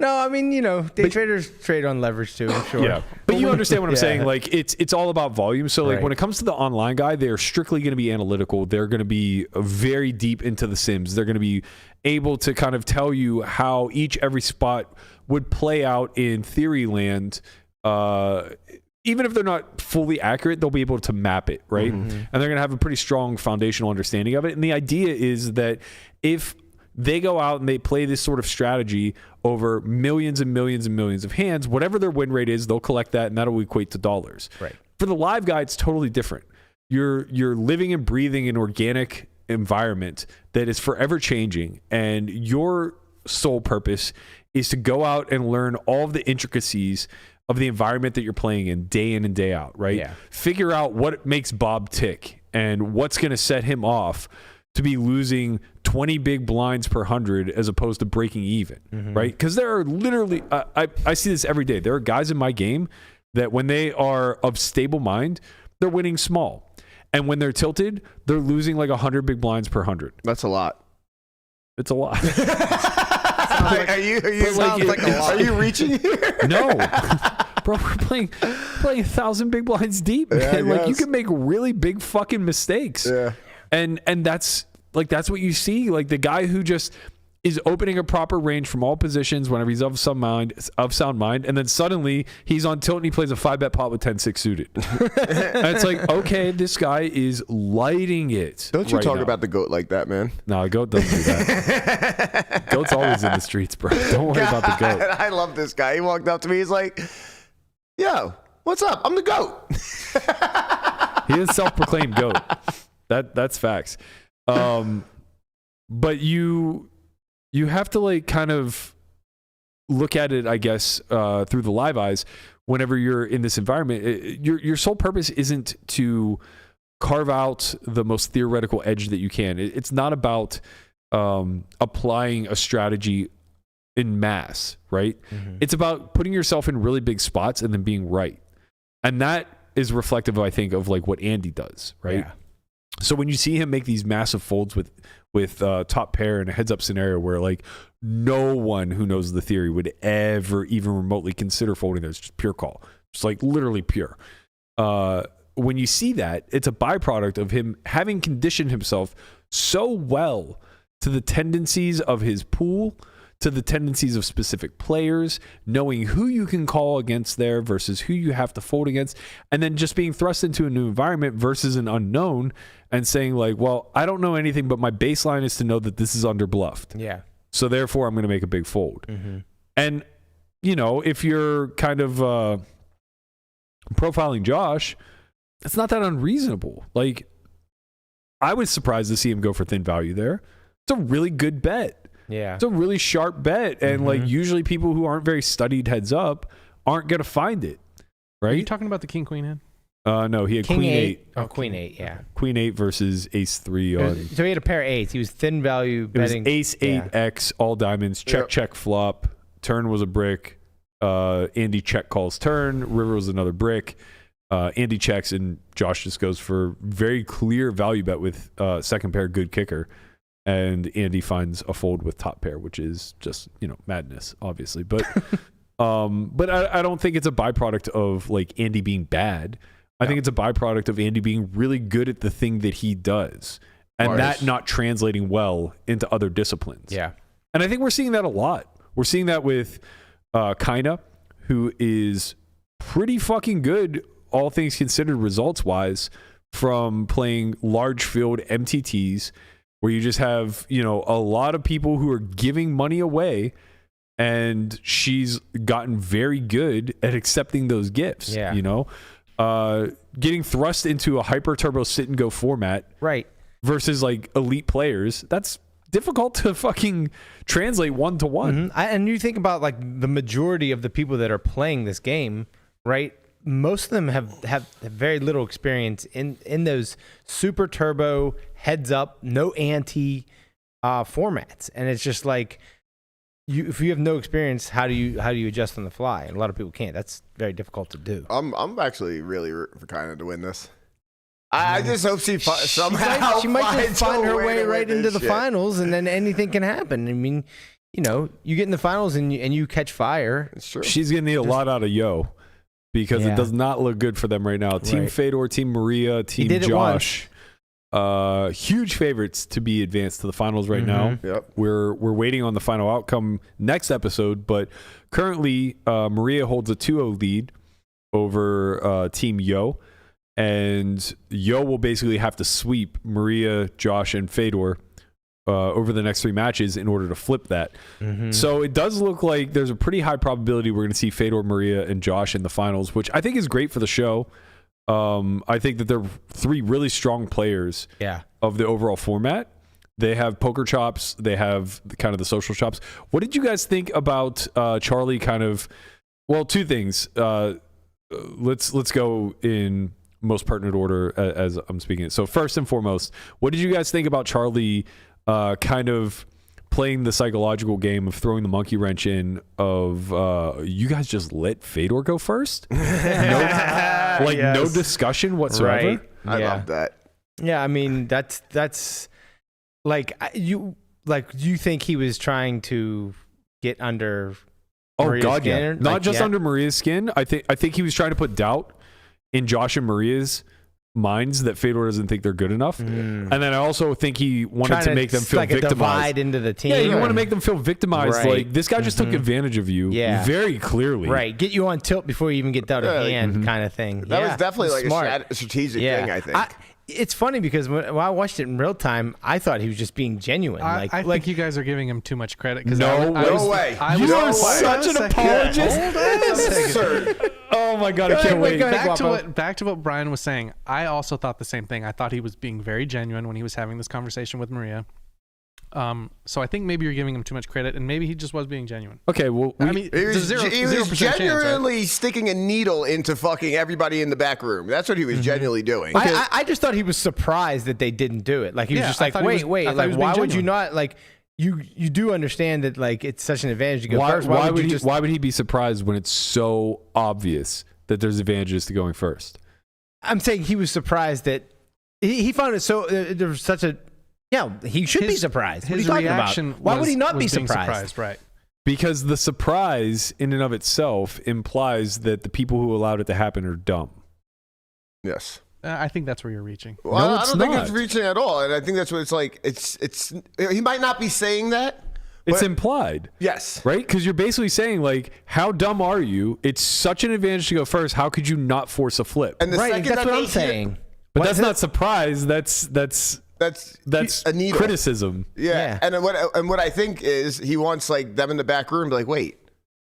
No, I mean, you know, day traders trade on leverage too, I'm sure. Yeah, but you understand what I'm saying. Like it's all about volume. So like when it comes to the online guy, they're strictly going to be analytical. They're going to be very deep into the sims. They're going to be able to kind of tell you how every spot would play out in theory land. Even if they're not fully accurate, they'll be able to map it, right? And they're going to have a pretty strong foundational understanding of it. And the idea is that if they go out and they play this sort of strategy over millions and millions and millions of hands, whatever their win rate is, they'll collect that and that'll equate to dollars. Right. For the live guy, it's totally different. You're living and breathing an organic environment that is forever changing, and your sole purpose is to go out and learn all of the intricacies of the environment that you're playing in day in and day out, right? Yeah. Figure out what makes Bob tick and what's going to set him off to be losing 20 big blinds per 100 as opposed to breaking even, right? Because there are literally, I see this every day. There are guys in my game that when they are of stable mind, they're winning small. And when they're tilted, they're losing like 100 big blinds per 100. That's a lot. It's a lot. Are you reaching here? No. Bro, we're playing 1,000 big blinds deep, man. Like you can make really big fucking mistakes. Yeah. And that's what you see. Like the guy who just is opening a proper range from all positions whenever he's of sound mind, and then suddenly he's on tilt and he plays a 5-bet pot with 10-6 suited. And it's like, okay, this guy is lighting it. Don't you right talk now. about the GOAT like that, man. No, the GOAT doesn't do that. GOAT's always in the streets, bro. Don't worry about the GOAT. I love this guy. He walked up to me. He's like, yo, what's up? I'm the GOAT. He is self-proclaimed GOAT. That's facts. But you have to like kind of look at it, I guess, through the live eyes. Whenever you're in this environment, your sole purpose isn't to carve out the most theoretical edge that you can. It's not about applying a strategy in mass, right? It's about putting yourself in really big spots and then being right. And that is reflective, I think, of like what Andy does, right? Yeah. So when you see him make these massive folds with top pair in a heads up scenario where like no one who knows the theory would ever even remotely consider folding, there's just pure call, just like literally pure. When you see that, it's a byproduct of him having conditioned himself so well to the tendencies of his pool, to the tendencies of specific players, knowing who you can call against there versus who you have to fold against, and then just being thrust into a new environment versus an unknown and saying like, well, I don't know anything, but my baseline is to know that this is under bluffed. Yeah. So therefore I'm going to make a big fold. And, you know, if you're kind of profiling Josh, it's not that unreasonable. Like, I was surprised to see him go for thin value there. It's a really good bet. Yeah. It's a really sharp bet. And like usually people who aren't very studied heads up aren't going to find it. Right? Are you talking about the king queen hand? No, he had King queen 8. Oh, queen 8, yeah. Queen 8 versus ace 3 on. So he had a pair of 8s. He was thin value It was betting. ace 8x, all diamonds, check flop. Turn was a brick. Andy check calls turn. River was another brick. Andy checks and Josh just goes for very clear value bet with second pair good kicker. and Andy finds a fold with top pair, which is just, madness, obviously. But but I don't think it's a byproduct of like Andy being bad. I think it's a byproduct of Andy being really good at the thing that he does, and that not translating well into other disciplines. Yeah. And I think we're seeing that a lot. We're seeing that with Kaina, who is pretty fucking good, all things considered, results-wise, from playing large field MTTs, where you just have, a lot of people who are giving money away, and she's gotten very good at accepting those gifts. Yeah. Getting thrust into a hyper turbo sit and go format, Right. versus like elite players, that's difficult to fucking translate one-to-one. And you think about like the majority of the people that are playing this game, right? Most of them have very little experience in those super turbo heads up, no ante formats, and it's just like if you have no experience, how do you adjust on the fly? And a lot of people can't. That's very difficult to do. I'm actually really rooting for Kaina to win this. I just hope she somehow she might just find her way to right win into this the shit. finals, and then anything can happen. I mean, you get in the finals and you catch fire. It's true. She's going to need a lot out of Yo, because it does not look good for them right now. Team Fedor, Team Maria, Team Josh, huge favorites to be advanced to the finals right now. Yep. We're waiting on the final outcome next episode, but currently Maria holds a 2-0 lead over Team Yo, and Yo will basically have to sweep Maria, Josh, and Fedor over the next 3 matches in order to flip that. So it does look like there's a pretty high probability we're going to see Fedor, Maria, and Josh in the finals, which I think is great for the show. I think that they're 3 really strong players of the overall format. They have poker chops. They have kind of the social chops. What did you guys think about Charlie kind of, well, 2 things. Let's go in most pertinent order as I'm speaking. So first and foremost, what did you guys think about Charlie kind of playing the psychological game of throwing the monkey wrench in of you guys just let Fedor go first? No discussion whatsoever. Right. I love that. Yeah, I mean that's like you think he was trying to get under Maria's skin? Not just under Maria's skin. I think he was trying to put doubt in Josh and Maria's minds that Fedor doesn't think they're good enough. And then I also think he wanted to make them feel victimized. Divide into the team. Yeah, you want to make them feel victimized. Right. Like, this guy just took advantage of you very clearly. Right. Get you on tilt before you even get out of hand kind of thing. That was definitely like smart. a strategic thing, I think. It's funny because when I watched it in real time, I thought he was just being genuine. I think you guys are giving him too much credit. No way. You are such an apologist. Hold on a second. Oh my God, I can't wait. Back to what Brian was saying. I also thought the same thing. I thought he was being very genuine when he was having this conversation with Maria. So I think maybe you're giving him too much credit, and maybe he just was being genuine. Okay, well, I mean, He was 0% genuinely chance, sticking a needle into fucking everybody in the back room. That's what he was genuinely doing. I just thought he was surprised that they didn't do it. Like he was just like, wait, like why would you not like? You do understand that like it's such an advantage to go first. Why would he be surprised when it's so obvious that there's advantages to going first? I'm saying he was surprised that he found it so there was such a. Yeah, he should be surprised. What are you talking about? Why would he not be surprised? Right. Because the surprise in and of itself implies that the people who allowed it to happen are dumb. Yes. I think that's where you're reaching. Well, No, I it's don't think not. it's reaching at all. And I think that's what it's like. It's he might not be saying that. It's but- implied. Yes. Right? Because you're basically saying, like, how dumb are you? It's such an advantage to go first. How could you not force a flip? And the Right, second that's that what I'm they saying. But that's not surprise. That's a needle. criticism. Yeah. And what I think is he wants like them in the back room to be like, wait,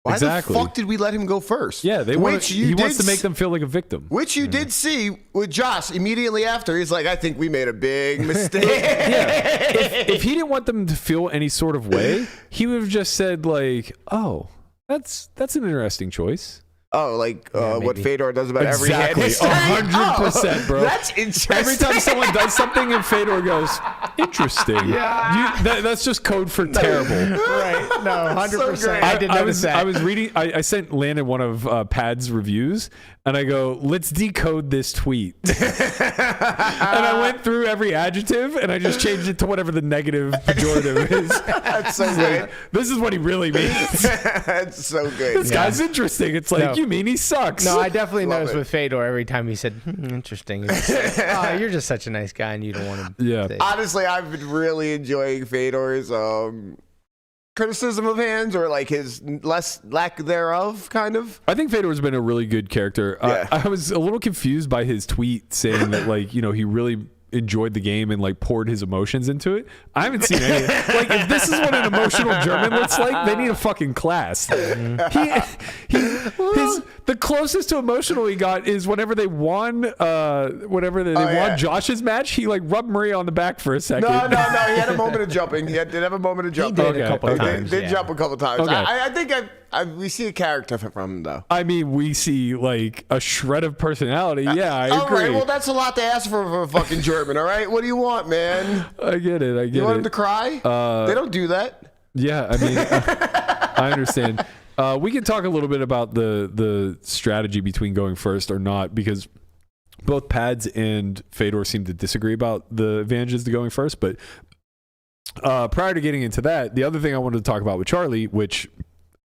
why Exactly. the fuck did we let him go first? Yeah, he wants to make them feel like a victim. Which you did see with Josh immediately after. He's like, I think we made a big mistake. If he didn't want them to feel any sort of way, he would have just said like, "Oh, that's an interesting choice." Oh, like what maybe. Fedor does about every hand. Exactly, 100%, bro. That's interesting. Every time someone does something and Fedor goes, interesting. Yeah. That's just code for terrible. Right. No, 100%. great. I did notice that. I was reading, I sent Landon one of Pad's reviews, and I go, let's decode this tweet. And I went through every adjective, and I just changed it to whatever the negative pejorative is. That's so good. This is what he really means. That's so good. This guy's interesting. It's like, No. you mean he sucks? No, I definitely Love noticed it. with Fedor every time he said, interesting. It's like, oh, you're just such a nice guy and you don't want to Yeah. say. Honestly, I've been really enjoying Fedor's criticism of hands, or like his lack thereof, kind of. I think Fedor's been a really good character. Yeah. I was a little confused by his tweet saying that, like, you know, he really enjoyed the game and like poured his emotions into it. I haven't seen any. Like, if this is what an emotional German looks like, they need a fucking class. The closest to emotional he got is whenever they won, won Josh's match. He like rubbed Maria on the back for a second. No. He had a moment of jumping. He did have a moment of jumping. did a couple He times. did yeah. jump a couple times. Okay. I think we see a character from him, though. I mean, we see like a shred of personality. Yeah, I All agree. right, well, that's a lot to ask for a fucking German, all right? What do you want, man? I get it. You want him to cry? They don't do that. Yeah, I mean, I understand. We can talk a little bit about the strategy between going first or not, because both Pads and Fedor seem to disagree about the advantages to going first. But prior to getting into that, the other thing I wanted to talk about with Charlie, which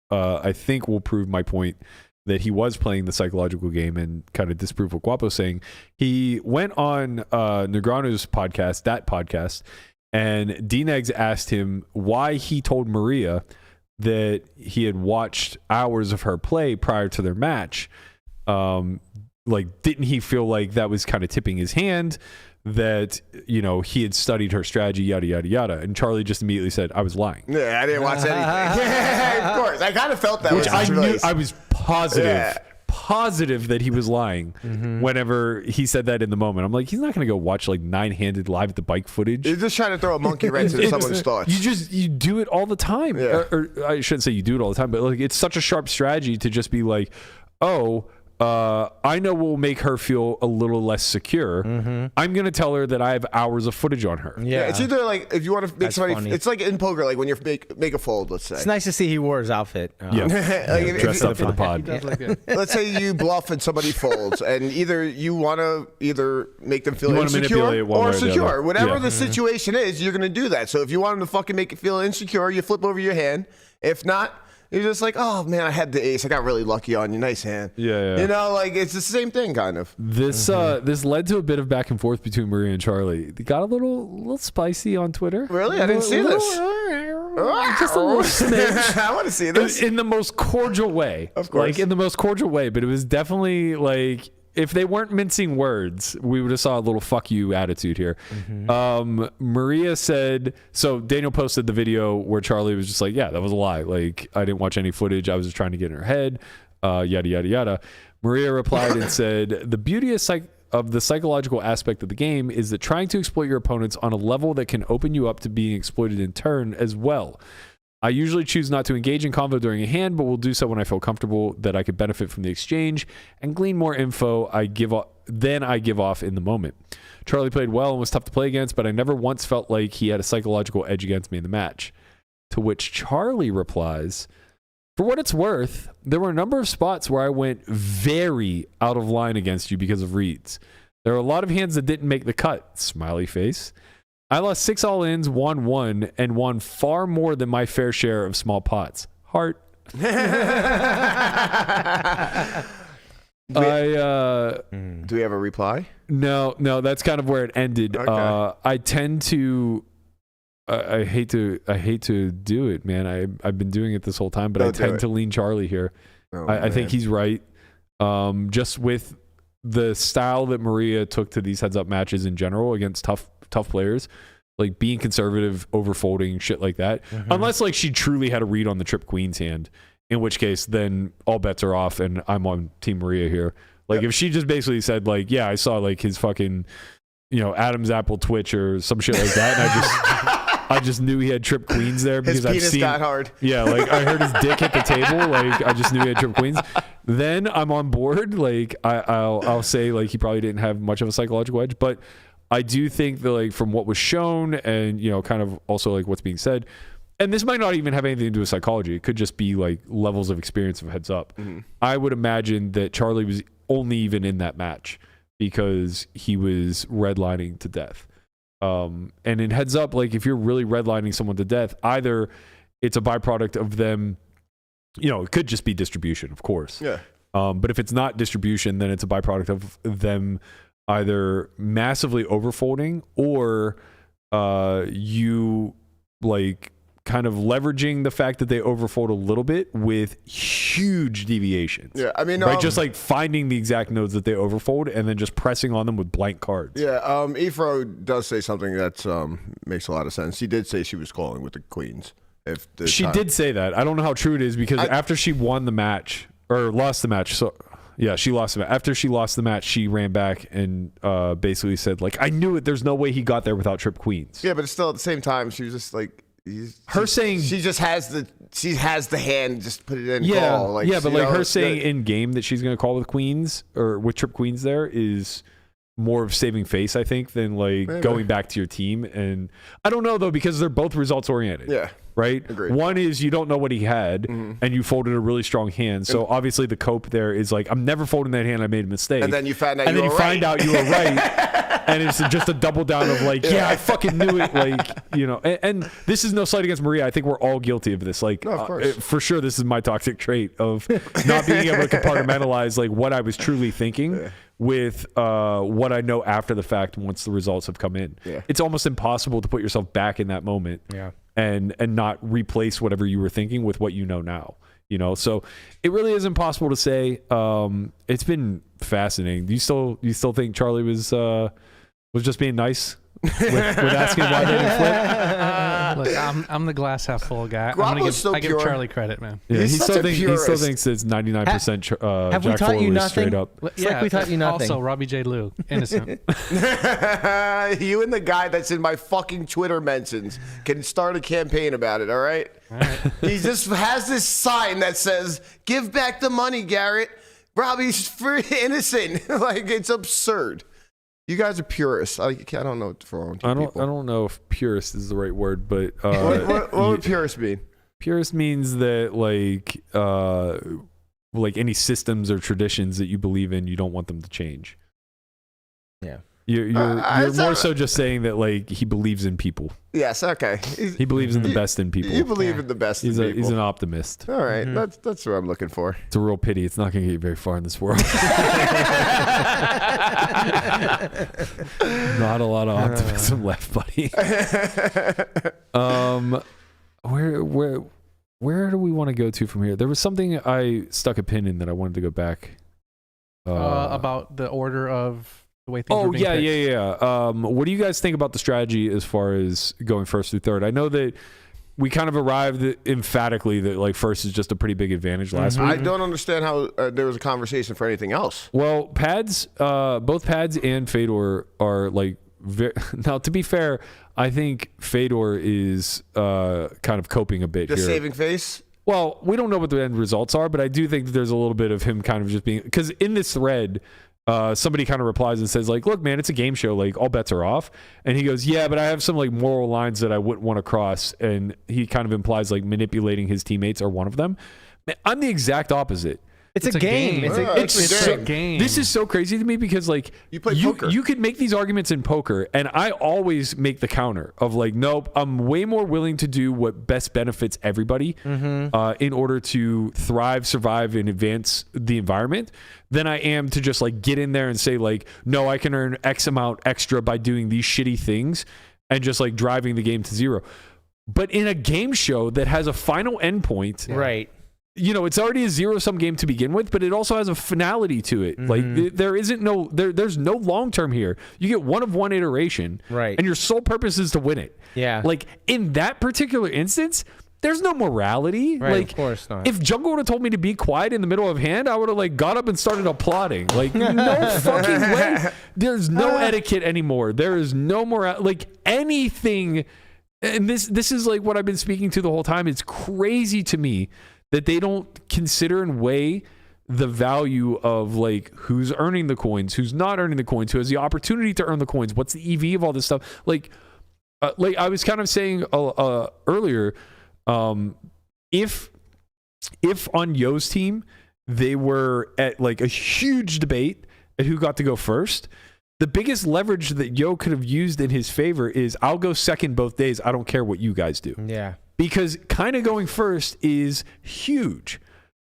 I think will prove my point that he was playing the psychological game and kind of disprove what Guapo's saying. He went on Negreanu's podcast, that podcast, and D-Negs asked him why he told Maria that he had watched hours of her play prior to their match. Like, didn't he feel like that was kind of tipping his hand, that, you know, he had studied her strategy, yada, yada, yada. And Charlie just immediately said, I was lying. Yeah, I didn't watch anything. Yeah, of course. I kind of felt that. Which was I his knew, release. I was positive. Yeah. Positive that he was lying whenever he said that in the moment. I'm like, he's not going to go watch like 9-handed live at the bike footage. You're just trying to throw a monkey wrench into someone's thoughts. You do it all the time. Yeah. Or I shouldn't say you do it all the time, but like, it's such a sharp strategy to just be like, oh, I know will make her feel a little less secure. I'm going to tell her that I have hours of footage on her. Yeah, it's either like if you want to make That's somebody. funny. It's like in poker, like when you make a fold. Let's say. It's nice to see he wore his outfit. Yeah. Like if Dressed you- up for the He pod. does look good. Let's say you bluff and somebody folds, and either you want to make them feel You wanna insecure manipulate one way or or the secure. other. Whatever Yeah. the situation is, you're gonna do that. So if you want them to fucking make it feel insecure, you flip over your hand. If not, you're just like, oh man, I had the ace. I got really lucky on you. Nice hand. Yeah. You know, like it's the same thing, kind of. This this led to a bit of back and forth between Maria and Charlie. It got a little spicy on Twitter. Really? I didn't see this. Just a little smidge. I want to see this. In the most cordial way. Of course. Like, in the most cordial way, but it was definitely like, if they weren't mincing words, we would have saw a little fuck you attitude here. Maria said, so Daniel posted the video where Charlie was just like, yeah, that was a lie. Like, I didn't watch any footage. I was just trying to get in her head, yada, yada, yada. Maria replied and said, the beauty of the psychological aspect of the game is that trying to exploit your opponents on a level that can open you up to being exploited in turn as well. I usually choose not to engage in convo during a hand, but will do so when I feel comfortable that I could benefit from the exchange and glean more info than I give off in the moment. Charlie played well and was tough to play against, but I never once felt like he had a psychological edge against me in the match. To which Charlie replies, for what it's worth, there were a number of spots where I went very out of line against you because of reads. There are a lot of hands that didn't make the cut, smiley face. I lost 6 all-ins, won 1, and won far more than my fair share of small pots. Heart. Do we have a reply? No, that's kind of where it ended. Okay. I tend to I hate to do it, man. I've been doing it this whole time, but Don't I do tend it. to lean Charlie here. Oh, I think man. he's right. Just with the style that Maria took to these heads-up matches in general against tough players, like being conservative, overfolding, shit like that. Unless like she truly had a read on the trip queen's hand, in which case then all bets are off and I'm on Team Maria here. Like if she just basically said like, yeah, I saw like his fucking, you know, Adam's apple twitch or some shit like that, and I just knew he had trip queens there because His I've penis seen. got hard. Yeah, like I heard his dick hit the table. Like I just knew he had trip queens. then I'm on board. Like I'll say like he probably didn't have much of a psychological edge, but I do think that like from what was shown and kind of also like what's being said, and this might not even have anything to do with psychology. It could just be like levels of experience of heads up. Mm-hmm. I would imagine that Charlie was only even in that match because he was redlining to death. And in heads up, like if you're really redlining someone to death, either it's a byproduct of them, it could just be distribution, of course. Yeah. But if it's not distribution, then it's a byproduct of them either massively overfolding or you like kind of leveraging the fact that they overfold a little bit with huge deviations. Yeah, I mean, right, just like finding the exact nodes that they overfold and then just pressing on them with blank cards. Yeah, Efro does say something that makes a lot of sense. She did say she was calling with the queens. She did say that. I don't know how true it is because after she won the match or lost the match, she lost the match. After she lost the match, she ran back and basically said, like, I knew it. There's no way he got there without trip queens. Yeah, but it's still at the same time, she was just like, saying she just has the hand, just put it in. Yeah, call. Like, yeah, but like her saying in game that she's going to call with queens or with trip queens there is more of saving face, I think, than like going back to your team. And I don't know though because they're both results oriented. Yeah. Right? Agreed. One is you don't know what he had and you folded a really strong hand. So obviously the cope there is like, I'm never folding that hand. I made a mistake. And then you find out find out you were right. And it's just a double down of like, I fucking knew it. Like, and this is no slight against Maria. I think we're all guilty of this. Like, no, of course. For sure, this is my toxic trait of not being able to compartmentalize like what I was truly thinking with what I know after the fact once the results have come in. Yeah. It's almost impossible to put yourself back in that moment. Yeah. And not replace whatever you were thinking with what you know now, So it really is impossible to say. It's been fascinating. Do you still think Charlie was just being nice with asking why they didn't flip? Look, I'm the glass half full guy. I give Charlie credit, man. Yeah, he still purist. thinks it's 99% have we Jack taught Fuller you was nothing? straight up. It's like we taught you nothing. Also, Robbie J. Lou, innocent. You and the guy that's in my fucking Twitter mentions can start a campaign about it, all right? All right. He just has this sign that says, give back the money, Garrett. Robbie's free innocent. Like, it's absurd. You guys are purists. I don't know what's wrong with you people. I don't know if purist is the right word, but what would purist mean? Purist means that like any systems or traditions that you believe in, you don't want them to change. Yeah. You're more so just saying that like he believes in people. Yes, okay. He believes in the best in people. You believe in the best in people. He's an optimist. All right, that's what I'm looking for. It's a real pity. It's not going to get you very far in this world. Not a lot of optimism left, buddy. Where do we want to go to from here? There was something I stuck a pin in that I wanted to go back. About the order of the way things were being picked. Yeah. What do you guys think about the strategy as far as going first through third? I know that we kind of arrived emphatically that like first is just a pretty big advantage last week. I don't understand how there was a conversation for anything else. Well, both Pads and Fedor are like now. To be fair, I think Fedor is kind of coping a bit just here. Saving face. Well, we don't know what the end results are, but I do think that there's a little bit of him kind of just being because in this thread. Somebody kind of replies and says like, look, man, it's a game show. Like all bets are off. And he goes, yeah, but I have some like moral lines that I wouldn't want to cross. And he kind of implies like manipulating his teammates are one of them. Man, I'm the exact opposite. It's a game. It's a game. This is so crazy to me because like you play poker. You could make these arguments in poker, and I always make the counter of like, nope, I'm way more willing to do what best benefits everybody in order to thrive, survive, and advance the environment than I am to just like get in there and say like, no, I can earn X amount extra by doing these shitty things and just like driving the game to zero. But in a game show that has a final endpoint, right? It's already a zero-sum game to begin with, but it also has a finality to it. Like there's no long-term here. You get one of one iteration, right? And your sole purpose is to win it. Yeah. Like in that particular instance, there's no morality. Right, like, of course not. If Jungle would have told me to be quiet in the middle of hand, I would have like got up and started applauding. Like no fucking way. There's no etiquette anymore. There is no moral. Like anything. And this is like what I've been speaking to the whole time. It's crazy to me that they don't consider and weigh the value of like who's earning the coins, who's not earning the coins, who has the opportunity to earn the coins, what's the EV of all this stuff. Like I was kind of saying earlier, if on Yo's team they were at like a huge debate at who got to go first, the biggest leverage that Yo could have used in his favor is I'll go second both days. I don't care what you guys do. Yeah. Because kind of going first is huge.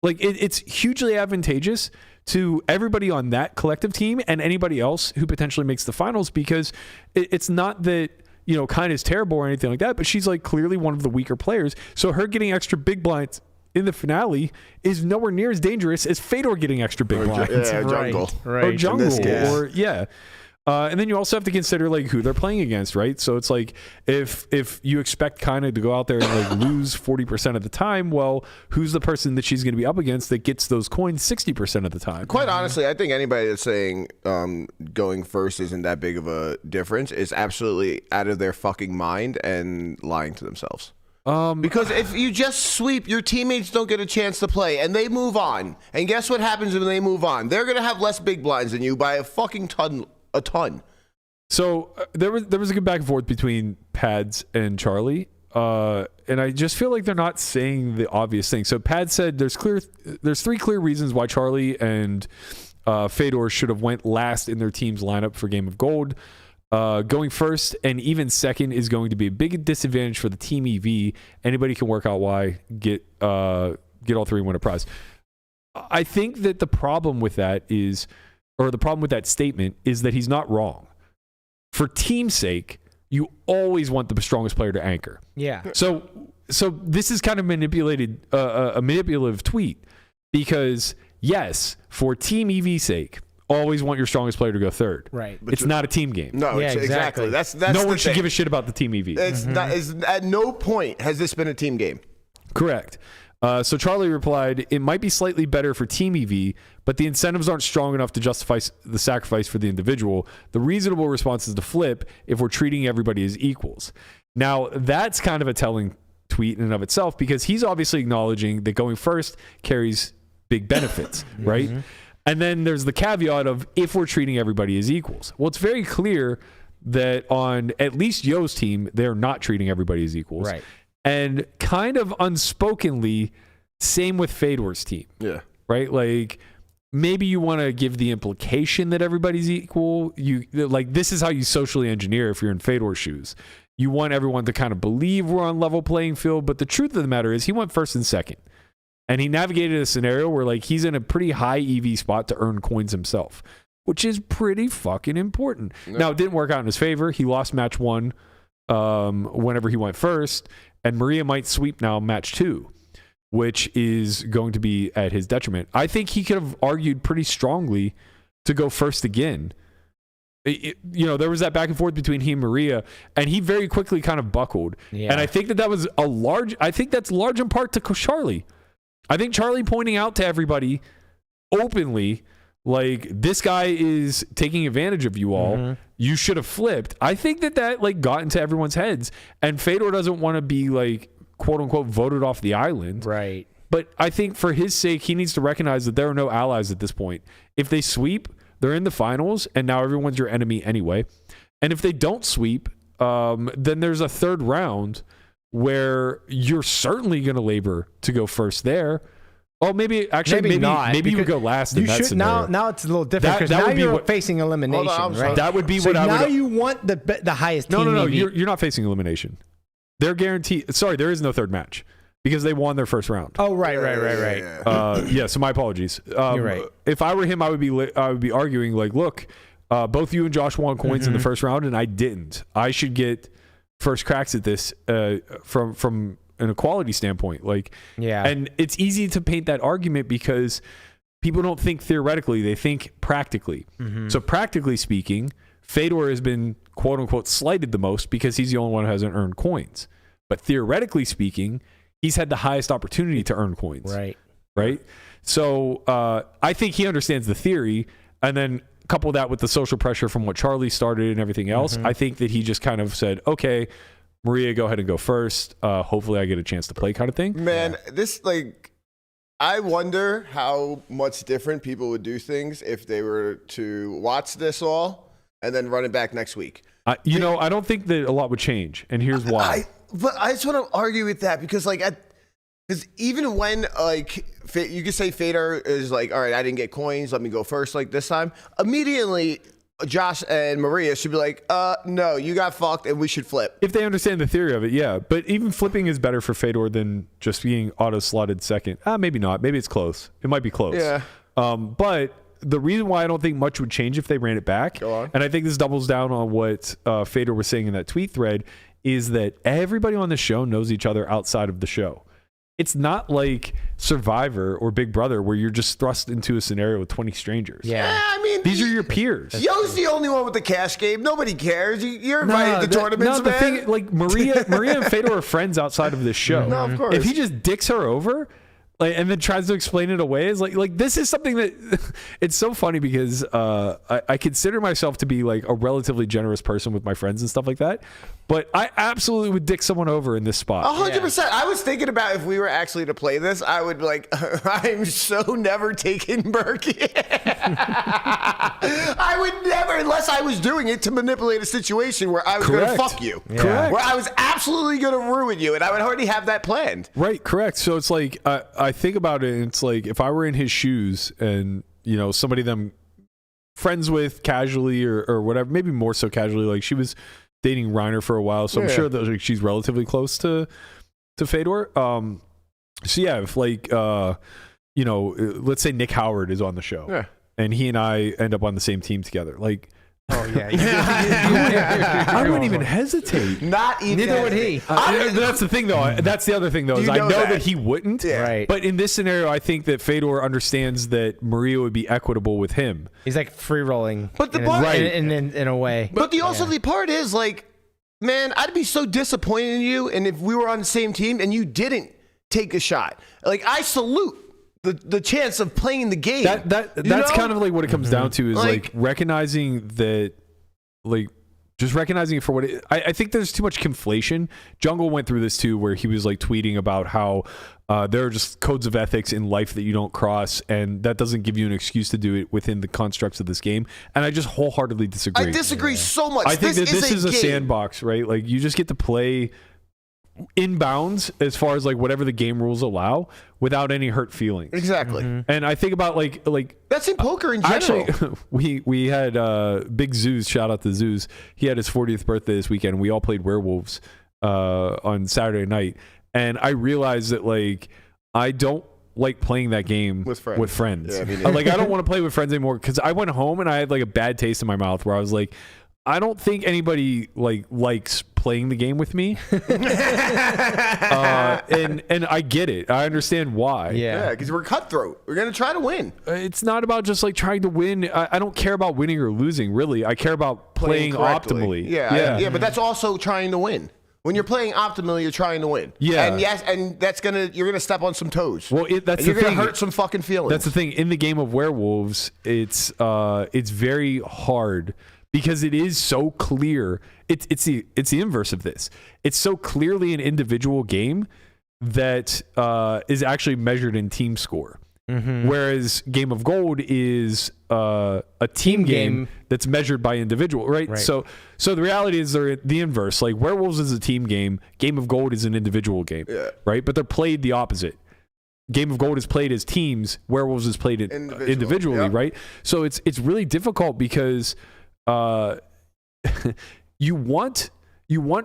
Like it's hugely advantageous to everybody on that collective team and anybody else who potentially makes the finals, because it's not that, you know, kind is terrible or anything like that, but she's like clearly one of the weaker players. So her getting extra big blinds in the finale is nowhere near as dangerous as Fedor getting extra big blinds. Yeah, jungle. Right. Or jungle. case. Or, yeah. And then you also have to consider like who they're playing against, right? So it's like if you expect kind of to go out there and like lose 40% of the time, well, who's the person that she's going to be up against that gets those coins 60% of the time? Quite honestly, I think anybody that's saying going first isn't that big of a difference is absolutely out of their fucking mind and lying to themselves. Because if you just sweep, your teammates don't get a chance to play and they move on. And guess what happens when they move on? They're going to have less big blinds than you by a fucking ton. So there was a good back and forth between Pads and Charlie, and I just feel like they're not saying the obvious thing. So Pads said there's 3 clear reasons why Charlie and Fedor should have went last in their team's lineup for Game of Gold. Going first and even second is going to be a big disadvantage for the team EV. Anybody can work out why. Get all 3 and win a prize. I think that the problem with that is, or the problem with that statement is that he's not wrong. For team's sake, you always want the strongest player to anchor. Yeah. So this is kind of manipulated, a manipulative tweet, because yes, for team EV sake, always want your strongest player to go third. Right. It's not a team game. No, Yeah, exactly. That's no one should thing. give a shit about the team EV. It's not, at no point has this been a team game. Correct. So Charlie replied, it might be slightly better for Team EV, but the incentives aren't strong enough to justify the sacrifice for the individual. The reasonable response is to flip if we're treating everybody as equals. Now, that's kind of a telling tweet in and of itself, because he's obviously acknowledging that going first carries big benefits, right? And then there's the caveat of if we're treating everybody as equals. Well, it's very clear that on at least Yo's team, they're not treating everybody as equals. Right. And kind of unspokenly, same with Fedor's team. Yeah. Right? Like, maybe you want to give the implication that everybody's equal. This is how you socially engineer if you're in Fedor's shoes. You want everyone to kind of believe we're on level playing field, but the truth of the matter is he went first and second. And he navigated a scenario where like he's in a pretty high EV spot to earn coins himself, which is pretty fucking important. Yeah. Now, it didn't work out in his favor. He lost match 1 whenever he went first. And Maria might sweep now match 2, which is going to be at his detriment. I think he could have argued pretty strongly to go first again. There was that back and forth between he and Maria, and he very quickly kind of buckled. Yeah. And I think that was that's large in part to Charlie. I think Charlie pointing out to everybody openly, like, this guy is taking advantage of you all. Mm-hmm. You should have flipped. I think that like got into everyone's heads, and Fedor doesn't want to be like, quote unquote, voted off the island. Right. But I think for his sake, he needs to recognize that there are no allies at this point. If they sweep, they're in the finals, and now everyone's your enemy anyway. And if they don't sweep, then there's a third round where you're certainly going to labor to go first there. Oh, maybe not. Maybe you would go last in that scenario. Now it's a little different because now you're facing elimination, right? That would be so what I would. Now you want the highest team. No. You're not facing elimination. They're guaranteed. Sorry, there is no third match because they won their first round. Oh, right. Yeah. So my apologies. You're right. If I were him, I would be arguing like, look, both you and Josh won coins in the first round, and I didn't. I should get first cracks at this from an equality standpoint. Like, yeah. And it's easy to paint that argument because people don't think theoretically, they think practically. Mm-hmm. So practically speaking, Fedor has been quote unquote slighted the most because he's the only one who hasn't earned coins. But theoretically speaking, he's had the highest opportunity to earn coins. Right. So I think he understands the theory, and then couple that with the social pressure from what Charlie started and everything else. I think that he just kind of said, okay, Maria, go ahead and go first. Hopefully I get a chance to play, kind of thing. Man, this, like, I wonder how much different people would do things if they were to watch this all and then run it back next week. I don't think that a lot would change, and here's why. But I just want to argue with that because, like, because even when, like, you could say Fedor is like, all right, I didn't get coins, let me go first, like this time. Immediately, Josh and Maria should be like, no, you got fucked and we should flip. If they understand the theory of it, yeah. But even flipping is better for Fedor than just being auto-slotted second. Maybe not. Maybe it's close. It might be close. Yeah. But the reason why I don't think much would change if they ran it back, and I think this doubles down on what Fedor was saying in that tweet thread, is that everybody on the show knows each other outside of the show. It's not like Survivor or Big Brother where you're just thrust into a scenario with 20 strangers. Yeah, I mean, these are your peers. Yo's the only one with the cash game. Nobody cares. You're invited to tournaments, the man. thing, like Maria and Fedor are friends outside of this show. No, of course. If he just dicks her over, like, and then tries to explain it away, is like this is something that it's so funny because I consider myself to be like a relatively generous person with my friends and stuff like that, but I absolutely would dick someone over in this spot. 100%. I was thinking about if we were actually to play this, I would like, I'm so never taking Berkey. I would never, unless I was doing it to manipulate a situation where I was going to fuck you. Yeah. Correct. Where I was absolutely going to ruin you, and I would already have that planned. Right, correct. So it's like, I think about it, and it's like, if I were in his shoes and, somebody them friends with casually or whatever, maybe more so casually, like she was dating Reiner for a while, so I'm sure that like, she's relatively close to Fedor. So yeah, if like, let's say Nick Howard is on the show and he and I end up on the same team together, like, oh yeah, I wouldn't even hesitate. Not even. Neither would he. That's the thing, though. That's the other thing, though. Is I know that he wouldn't. Yeah. Right. But in this scenario, I think that Fedor understands that Maria would be equitable with him. He's like free rolling. But the in a way. But the part is like, man, I'd be so disappointed in you, and if we were on the same team and you didn't take a shot, like I salute the chance of playing the game. That's kind of like what it comes down to is like recognizing that, like just recognizing it for what it. I think there's too much conflation. Jungle went through this too, where he was like tweeting about how there are just codes of ethics in life that you don't cross, and that doesn't give you an excuse to do it within the constructs of this game. And I just wholeheartedly disagree. I disagree so much. I think this is a sandbox, right? Like you just get to play in bounds as far as like whatever the game rules allow without any hurt feelings. Exactly. And I think about like that's in poker in general. Actually, we had Big Zeus, shout out to Zeus. He had his 40th birthday this weekend. We all played Werewolves on Saturday night, and I realized that like I don't like playing that game with friends. Yeah, like I don't want to play with friends anymore because I went home and I had like a bad taste in my mouth where I was like, I don't think anybody likes playing the game with me. And I get it. I understand why. Yeah, because we're cutthroat. We're going to try to win. It's not about just like trying to win. I don't care about winning or losing, really. I care about playing optimally. Yeah, but that's also trying to win. When you're playing optimally, you're trying to win. Yeah. And yes, and you're gonna step on some toes. Well, that's you're the thing. You're gonna hurt some fucking feelings. That's the thing. In the game of Werewolves, it's very hard because it is so clear. It's the inverse of this. It's so clearly an individual game that is actually measured in team score. Mm-hmm. Whereas Game of Gold is a team game that's measured by individual, right? So the reality is they're the inverse. Like Werewolves is a team game, Game of Gold is an individual game, right? But they're played the opposite. Game of Gold is played as teams, Werewolves is played individually, right? So it's really difficult because you want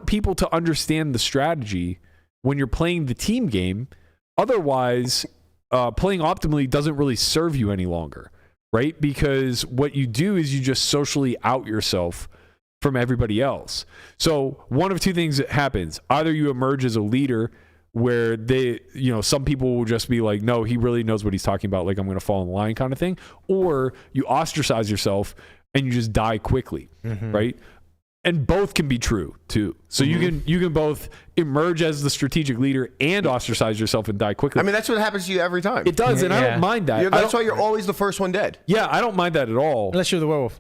people to understand the strategy when you're playing the team game. Otherwise, playing optimally doesn't really serve you any longer, right? Because what you do is you just socially out yourself from everybody else. So one of two things that happens. Either you emerge as a leader where some people will just be like, no, he really knows what he's talking about. Like, I'm going to fall in line kind of thing. Or you ostracize yourself and you just die quickly, right? And both can be true too. So you can both emerge as the strategic leader and ostracize yourself and die quickly. I mean, that's what happens to you every time. It does, and I Yeah. don't mind that. That's why you're always the first one dead. Yeah, I don't mind that at all. Unless you're the werewolf.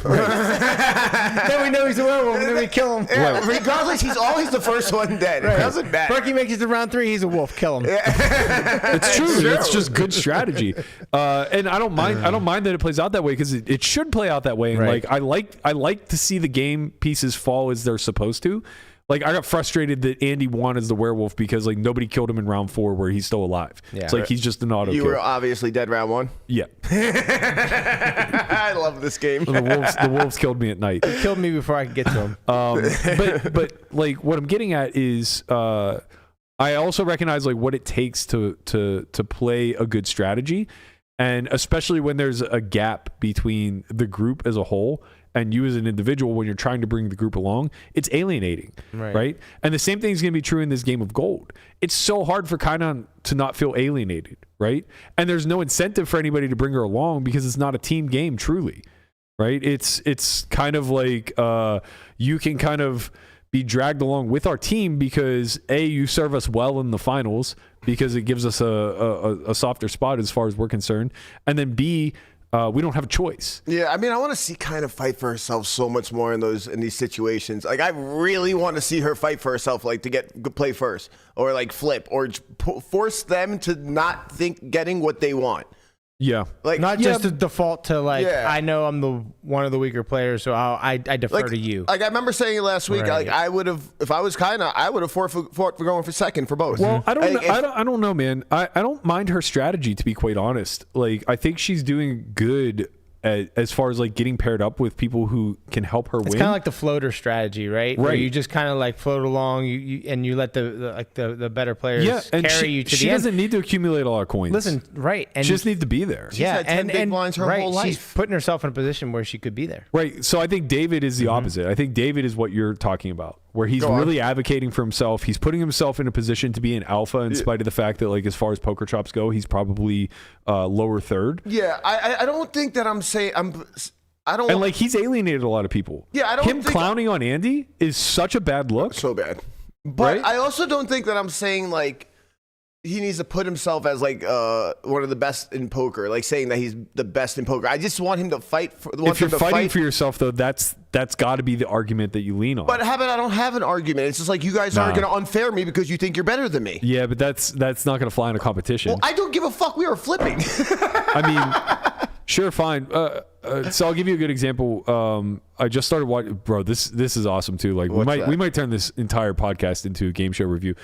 Then we know he's a werewolf, and then we kill him. Yeah, regardless, he's always the first one dead. It doesn't matter. Berkey makes it to round 3, he's a wolf. Kill him. It's true. It's just good strategy, and I don't mind. I don't mind that it plays out that way because it should play out that way. And Right. like, I like to see the game pieces fall as they're supposed to. Like, I got frustrated that Andy won as the werewolf because like nobody killed him in round 4 where he's still alive. Yeah. It's like he's just an auto You kill. were obviously dead round 1. Yeah, I love this game. the wolves killed me at night. He killed me before I could get to him. But like what I'm getting at is I also recognize like what it takes to play a good strategy, and especially when there's a gap between the group as a whole and you as an individual when you're trying to bring the group along, it's alienating, right? And the same thing is going to be true in this game of gold. It's so hard for Kainan to not feel alienated, right? And there's no incentive for anybody to bring her along because it's not a team game, truly, right? It's kind of like you can kind of be dragged along with our team because A, you serve us well in the finals because it gives us a softer spot as far as we're concerned, and then B, we don't have a choice. Yeah, I mean, I want to see kind of fight for herself so much more in these situations. Like, I really want to see her fight for herself, like to play first, or like flip, or force them to not think getting what they want. Yeah, Like Not just to default to like, Yeah. I know I'm the one of the weaker players, so I defer to you. Like I remember saying it last week. Right. Like I would have, if I was Kainan, I would have fought for going for second for both. Well, I don't, Like, I don't know, man. I don't mind her strategy, to be quite honest. Like, I think she's doing good as far as like getting paired up with people who can help her It's win. kind of like the floater strategy, right? Where Right. you just kind of like float along, and you let the better players and carry she, you to she the end. doesn't need to accumulate a lot of coins. Listen, right? And she just needs to be there. She's had 10 big blinds her right, whole she's life. putting herself in a position where she could be there. Right. So I think David is the opposite. I think David is what you're talking about, where he's Go on. really advocating for himself. He's putting himself in a position to be an alpha in spite of the fact that, like, as far as poker chops go, he's probably lower third. yeah, I don't think that I'm saying I don't. And like, he's alienated a lot of people. Yeah, I don't Him think- clowning on Andy is such a bad look. so bad. But Right? I also don't think that I'm saying like he needs to put himself as like one of the best in poker, like saying that he's the best in poker. I just want him to fight for. If you're fighting for yourself, though, that's got to be the argument that you lean on. But I don't have an argument. It's just like you guys aren't Nah. going to unfair me because you think you're better than me. Yeah, but that's not going to fly in a competition. Well, I don't give a fuck. We were flipping. I mean, sure, fine. So I'll give you a good example. I just started watching. Bro, this is awesome too. Like What's that? we might turn this entire podcast into a game show review.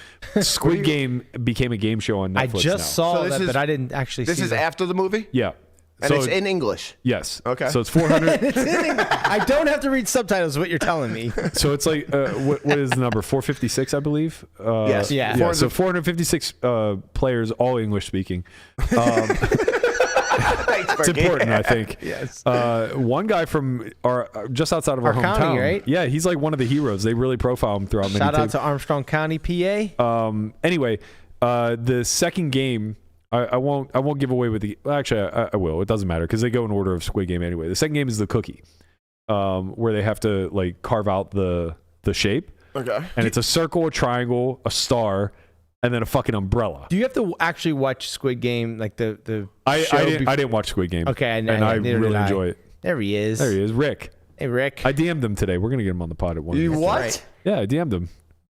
Squid Game became a game show on Netflix. I now. just saw So this that, is- but I didn't actually This see is that. after the movie, Yeah. and So it's in English. yes. Okay. So it's 400. I don't have to read subtitles, is what you're telling me. So it's like what is the number? 456, I believe. Yes. Yeah. Yeah. So 456 players, all English speaking. Thanks, It's Berkey. important, I think. Yes. One guy from just outside of our Our hometown, county, right? Yeah, he's like one of the heroes. They really profile him throughout many Shout out tapes. to Armstrong County, PA. Anyway, the second game, I won't give away with the. Actually, I will. It doesn't matter because they go in order of Squid Game anyway. The second game is the cookie, where they have to like carve out the shape, Okay. and it's a circle, a triangle, a star, and then a fucking umbrella. Do you have to actually watch Squid Game, like the I show didn't watch Squid Game. Okay, and I neither really did I. enjoy it. There he is. There he is, Rick. Hey, Rick. I DM'd him today. We're gonna get him on the pod at one. You of these. what? right. Yeah, I DM'd him.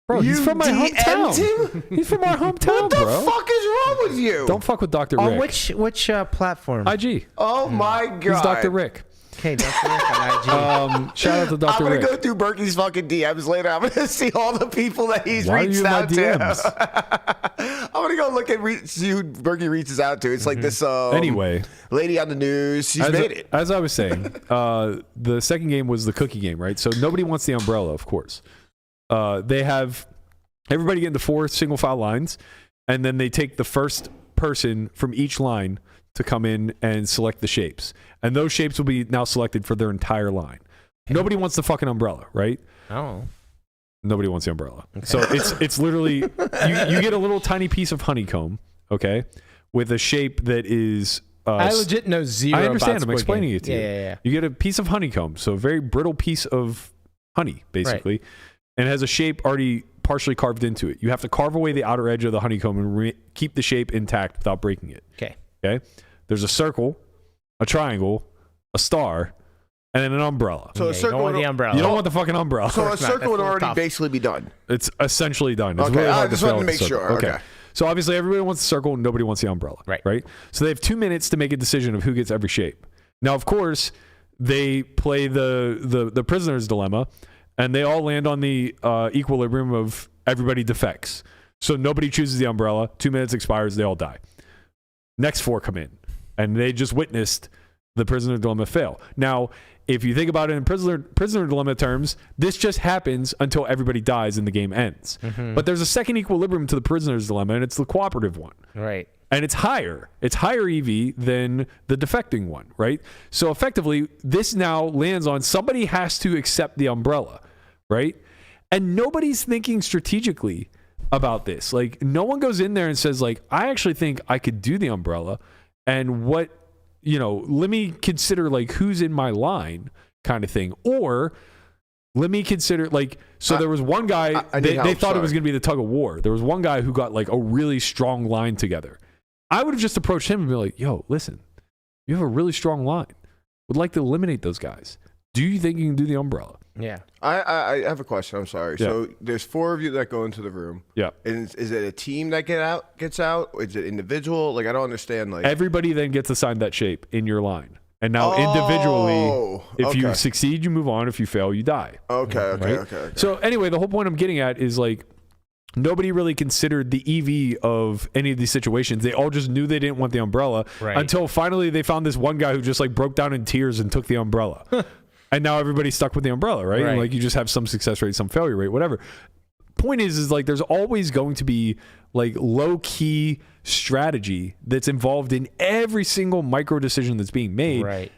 Bro, You he's from my DM'd hometown. him? He's from our hometown, What the bro. fuck is wrong with you? Don't fuck with Dr. On Rick. which platform? IG. Oh my god. He's Dr. Rick. Okay, Dr. Rick on IG. Shout out to I'm Dr. gonna Rick. go through Berkey's fucking DMs later. I'm gonna see all the people that he's Why are you reached in my out to. DMs? I'm gonna go look at see who Berkey reaches out to. It's like this Anyway, lady on the news. She's as, made it. as I was saying, the second game was the cookie game, right? So nobody wants the umbrella, of course. They have everybody get into 4 single file lines, and then they take the first person from each line to come in and select the shapes. And those shapes will be now selected for their entire line. Nobody wants the fucking umbrella, right? Oh. Nobody wants the umbrella. So it's literally you get a little tiny piece of honeycomb, okay, with a shape that is. I legit know zero. I understand. About I'm Squid explaining Game. it to you. Yeah. You get a piece of honeycomb, so a very brittle piece of honey, basically. and it has a shape already partially carved into it. You have to carve away the outer edge of the honeycomb and keep the shape intact without breaking it. Okay. There's a circle, a triangle, a star, and then an umbrella. So a circle. You don't want the umbrella. You don't want the fucking umbrella. So a circle would already tough. basically be done. It's essentially done. It's Okay, really hard I just fail wanted to with make the circle. sure. Okay. So obviously everybody wants the circle and nobody wants the umbrella. Right. So they have 2 minutes to make a decision of who gets every shape. Now, of course, they play the prisoner's dilemma, and they all land on the equilibrium of everybody defects. So nobody chooses the umbrella. 2 minutes expires. They all die. Next 4 come in, and they just witnessed the prisoner's dilemma fail. Now, if you think about it in prisoner dilemma terms, this just happens until everybody dies and the game ends. But there's a second equilibrium to the prisoner's dilemma, and it's the cooperative one. Right. And it's higher. It's higher EV than the defecting one, right? So effectively, this now lands on somebody has to accept the umbrella, right? And nobody's thinking strategically about this. Like, no one goes in there and says, like, I actually think I could do the umbrella, and what, let me consider, like, who's in my line kind of thing. Or let me consider, like, so there was one guy, they thought it was going to be the tug of war. There was one guy who got, like, a really strong line together. I would have just approached him and be like, yo, listen, you have a really strong line. Would like to eliminate those guys. Do you think you can do the umbrella? Yeah. I have a question. I'm sorry. Yeah. So there's 4 of you that go into the room. Yeah. And is it a team that gets out? Is it individual? Like, I don't understand. Like, Everybody then gets assigned that shape in your line. And now individually, if you succeed, you move on. If you fail, you die. Okay. So anyway, the whole point I'm getting at is, like, nobody really considered the EV of any of these situations. They all just knew they didn't want the umbrella until finally they found this one guy who just, like, broke down in tears and took the umbrella. And now everybody's stuck with the umbrella, right? And, like, you just have some success rate, some failure rate, whatever. Point is like, there's always going to be, like, low-key strategy that's involved in every single micro decision that's being made. Right.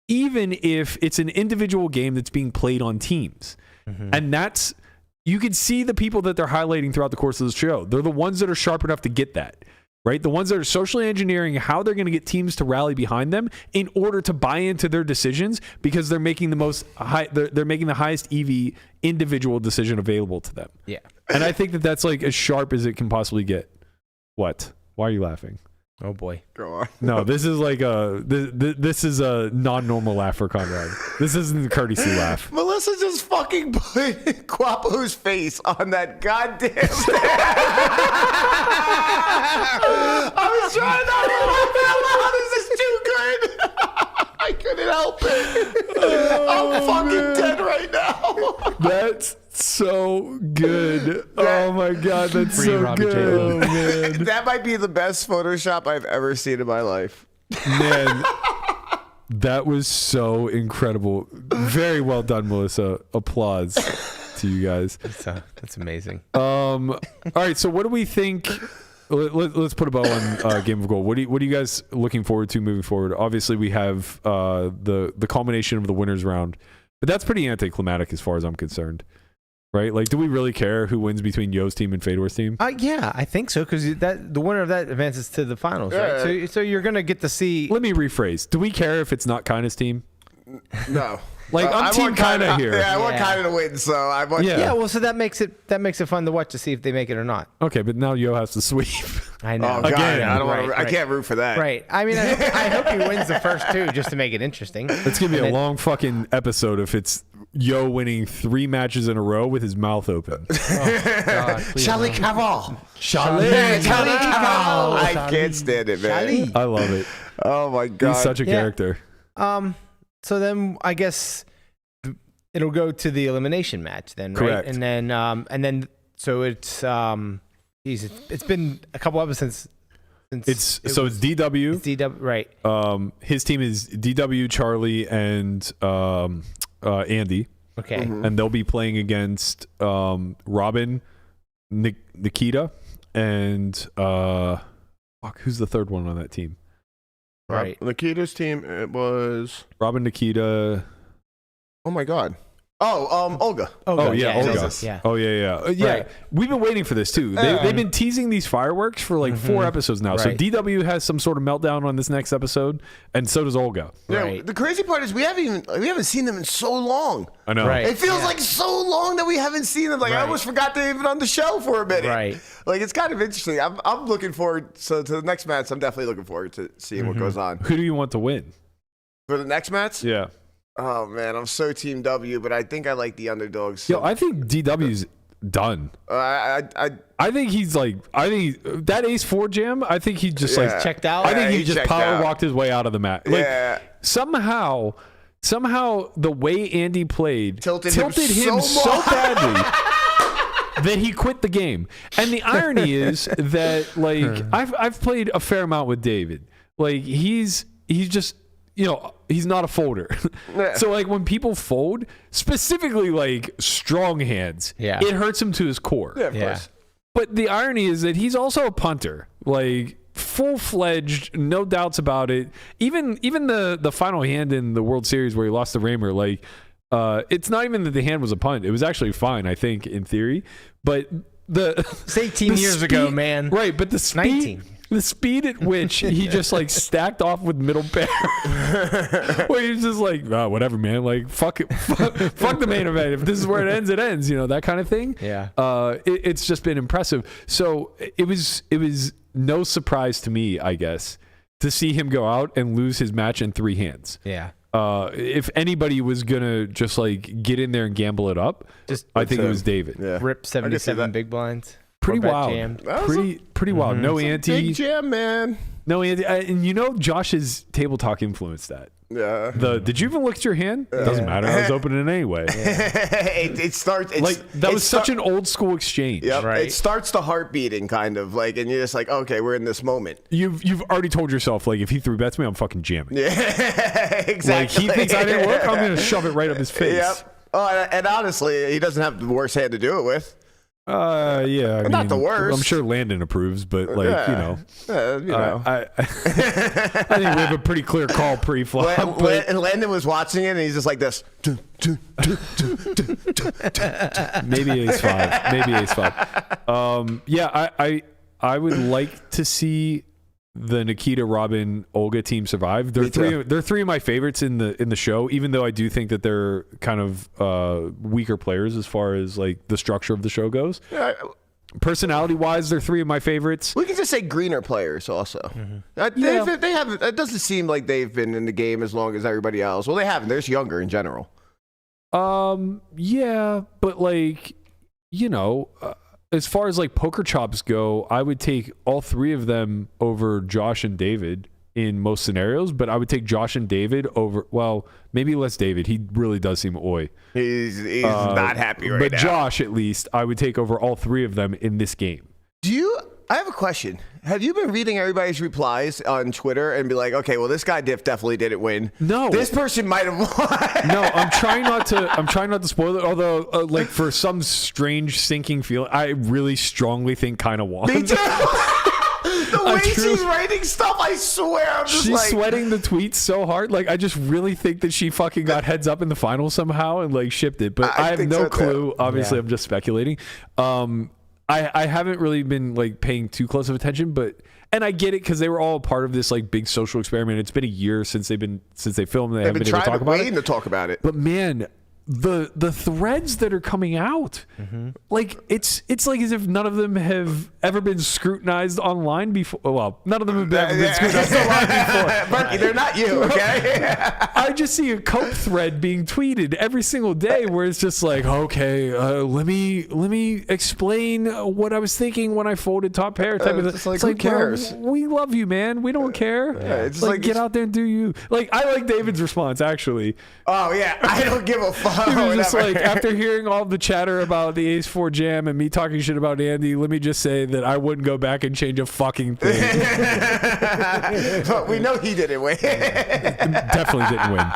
Even if it's an individual game that's being played on teams. And that's, you can see the people that they're highlighting throughout the course of the show. They're the ones that are sharp enough to get that, right? The ones that are socially engineering how they're going to get teams to rally behind them in order to buy into their decisions, because they're making they're making the highest EV individual decision available to them. Yeah. And I think that that's, like, as sharp as it can possibly get. What? Why are you laughing? Oh boy. Go on. No, this is like this is a non-normal laugh for Conrad. This isn't the courtesy laugh. Melissa just fucking put Guapo's face on that goddamn I was trying not to laugh out loud. This is too good. I couldn't help it. I'm fucking dead right now. That's so good. Oh my god, that's Free so Robbie good. J. Oh, man. That might be the best Photoshop I've ever seen in my life. Man, that was so incredible. Very well done, Melissa. Applause to you guys. That's amazing. All right, so what do we think? Let's put a bow on Game of Gold. What are you guys looking forward to moving forward? Obviously, we have the culmination of the winners round, but that's pretty anticlimactic as far as I'm concerned, right? Like, do we really care who wins between Yo's team and Fedor's team? Yeah, I think so, because the winner of that advances to the finals, right? So you're gonna get to see. Let me rephrase. Do we care if it's not Kina's team? No. Like, I'm I team want Kina here. Yeah, I want Kina to win, so I want. Yeah, well, so that makes it fun to watch to see if they make it or not. Okay, but now Yo has to sweep. I know. Oh, God, Again. I don't want. Right, I can't root for that. Right. I mean, I hope he wins the first 2 just to make it interesting. It's gonna be a long fucking episode if it's Yo winning 3 matches in a row with his mouth open. God, please Charlie no. Caval. Charlie Caval. I can't stand it, man. Charlie. I love it. Oh my God. He's such a character. So then I guess it'll go to the elimination match then, right? Correct. And then so it's it's been a couple episodes since It's DW. it's DW, right? His team is DW, Charlie, and Andy, Okay. and they'll be playing against Robin, Nikita, and who's the third one on that team? Right. Nikita's team. It was. Robin, Nikita. Oh my God. Olga. Oh yeah, Olga. Jesus. Yeah. Oh yeah. Right. We've been waiting for this too. They've been teasing these fireworks for like 4 episodes now. So Right. DW has some sort of meltdown on this next episode, and so does Olga. Yeah, Right. the crazy part is we haven't seen them in so long. I know. Right. It feels like so long that we haven't seen them. Like I Right. almost forgot they're even on the show for a minute. Right. Like it's kind of interesting. I'm looking forward. So to the next match, I'm definitely looking forward to seeing what goes on. Who do you want to win? For the next match? Yeah. Oh man, I'm so Team W, but I think I like the underdogs. Yo, I think DW's done. I I think he's like, that Ace 4 jam, I think he just like Checked out. I think Yeah, he he just checked power out. walked his way out of the mat. Like Yeah. somehow the way Andy played Tilted tilted him him so so much. badly that he quit the game. And the irony is that like I've played a fair amount with David. Like he's just, you know, he's not a folder. Yeah. So like when people fold, specifically like strong hands, Yeah. it hurts him to his core. yeah, of Yeah. course. But the irony is that he's also a punter, like full-fledged, no doubts about it. Even the final hand in the World Series where he lost to Raymer, like it's not even that the hand was a punt. It was actually fine, I think, in theory. But It's 18 the years ago, speed- man. right? But the speed, 19. the speed at which he just like stacked off with middle pair, where he's just like, oh, whatever, man. Like fuck it, fuck the main event. If this is where it ends, it ends. You know, that kind of thing. Yeah. It's just been impressive. So it was no surprise to me, I guess, to see him go out and lose his match in 3 hands. Yeah. If anybody was gonna just like get in there and gamble it up, I think it was David. Yeah. Rip I can see 77 that. big blinds. Pretty Four-bet wild. jam. That was Pretty wild. No Big ante. jam, man. No ante. And you know, Josh's table talk influenced that. Yeah. Did you even look at your hand? It doesn't matter. I was opening it anyway. it starts. It's, Like that it was such an old school exchange. Yep. Right. It starts the heart beating, kind of like, and you're just like, okay, we're in this moment. You've already told yourself, like, if he 3-bets me, I'm fucking jamming. Yeah, exactly. Like he thinks I didn't look, I'm gonna shove it right up his face. Yep. Oh, and honestly, he doesn't have the worst hand to do it with. Yeah. I Not mean, the worst. I'm sure Landon approves, but like, you know. You know. I think we have a pretty clear call pre-flop. And Landon was watching it, and he's just like this. Maybe ace 5. Maybe ace 5. Yeah, I would like to see the Nikita, Robin, Olga team survive. They're Me too. they're 3 of my favorites in the show, even though I do think that they're kind of weaker players as far as like the structure of the show goes. Personality wise, they're 3 of my favorites. We can just say greener players also. Yeah. They haven't. It doesn't seem like they've been in the game as long as everybody else. Well, they haven't. They're just younger in general. Yeah, but like, you know, as far as like poker chops go, I would take all 3 of them over Josh and David in most scenarios, but I would take Josh and David over, well, maybe less David. He really does seem oi. He's not happy right but now. Josh, at least, I would take over all 3 of them in this game. I have a question. Have you been reading everybody's replies on Twitter and be like, okay, well, this guy definitely didn't win. No. This person might have won. No, I'm trying not to spoil it. Although, like for some strange sinking feeling, I really strongly think kind of won. Me too. The way truly- she's writing stuff, I swear, I'm just She's like sweating the tweets so hard. Like, I just really think that she fucking got heads up in the final somehow and like shipped it. But I have think no so, too. clue. Obviously, Yeah. I'm just speculating. I haven't really been like paying too close of attention, and I get it because they were all part of this like big social experiment. It's been a year since they filmed. They they've haven't been been able to trying talk to about waiting it. to talk about it. But man, the threads that are coming out, like it's like as if none of them have ever been scrutinized online before. Well, none of them have ever been scrutinized online before. Berkey, they're not you, okay? I just see a Coke thread being tweeted every single day where it's just like, okay, let me explain what I was thinking when I folded top pair. Type of it's thing. like, who cares? Bro, we love you, man. We don't care. it's like like get it's- out there and do you. Like I like David's response actually. Oh yeah, I don't give a fuck. He was just whatever. like, after hearing all the chatter about the Ace 4 jam and me talking shit about Andy, let me just say that I wouldn't go back and change a fucking thing. But we know he didn't win. Definitely didn't win.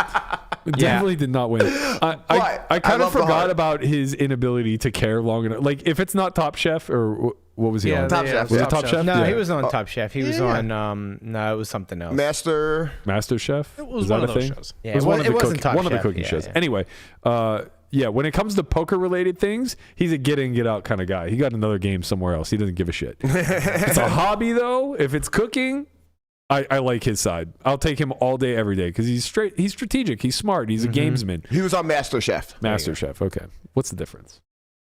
Definitely did not win. I I kind of love the forgot heart. about his inability to care long enough. Like, if it's not Top Chef or what was he on? Top Chef. Was it Top Chef? No, Yeah. he was on Top Chef. He was yeah. on, no, it was something else. Master. Master Chef? It was Is one that of a those thing? shows. Yeah, It was one of the it wasn't Top one of the Chef, cooking yeah, shows. yeah. Anyway, Yeah, when it comes to poker related things, he's a get in, get out kind of guy. He got another game somewhere else. He doesn't give a shit. It's a hobby though. If it's cooking, I like his side. I'll take him all day, every day because he's strategic. He's smart. He's a gamesman. He was on MasterChef. MasterChef. Okay, what's the difference?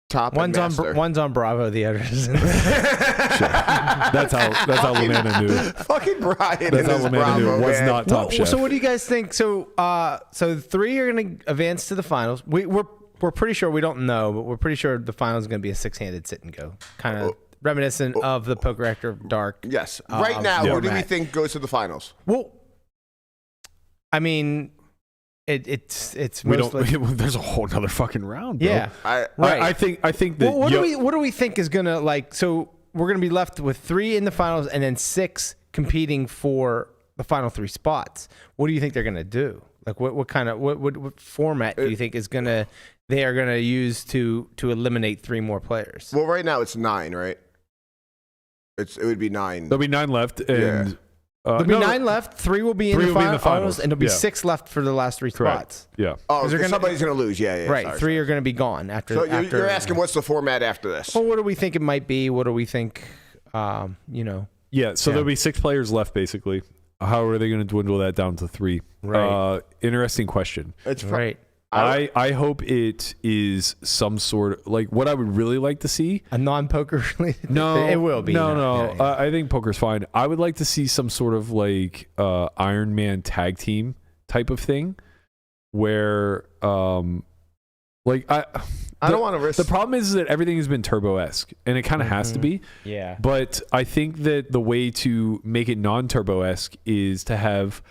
Top One's and master. one's on Bravo, the other isn't. That's how Lamanna knew. Fucking Brian. That's how and his Lamanna knew Bravo, it was man. not Top Chef. So what do you guys think? So 3 are going to advance to the finals. We're pretty sure, we don't know, but we're pretty sure the finals is going to be a 6-handed sit and go, kind of reminiscent of the Poker Actor Dark. Yes. Right now, who do we format. think goes to the finals? Well, I mean, it's We mostly, don't. There's a whole nother fucking round. Bro. yeah. Right. I think that. Well, what do we think is gonna like? So we're gonna be left with 3 in the finals and then 6 competing for the final 3 spots. What do you think they're gonna do? Like what kind of what format do you think they are gonna use to eliminate 3 more players? Well, right now it's 9, right? It would be 9. There'll be 9 left, and There'll be 9 left. 3 will be in, the finals, and there'll be Yeah. 6 left for the last 3 spots. Yeah. Oh, they're gonna- somebody's going to lose. Yeah. Right, Sorry, 3 are going to be gone after. So after, you're asking what's the format after this? Well, what do we think it might be? What do we think? Yeah. So there'll be 6 players left, basically. How are they going to dwindle that down to 3? Right. Interesting question. It's Right. I hope it is some sort of like what I would really like to see. A non-poker related. No, it will be. No. Yeah. I think poker's fine. I would like to see some sort of like Iron Man tag team type of thing, where like I don't want to risk. The problem is that everything has been turbo-esque, and it kind of has to be. Yeah. But I think that the way to make it non-turbo-esque is to have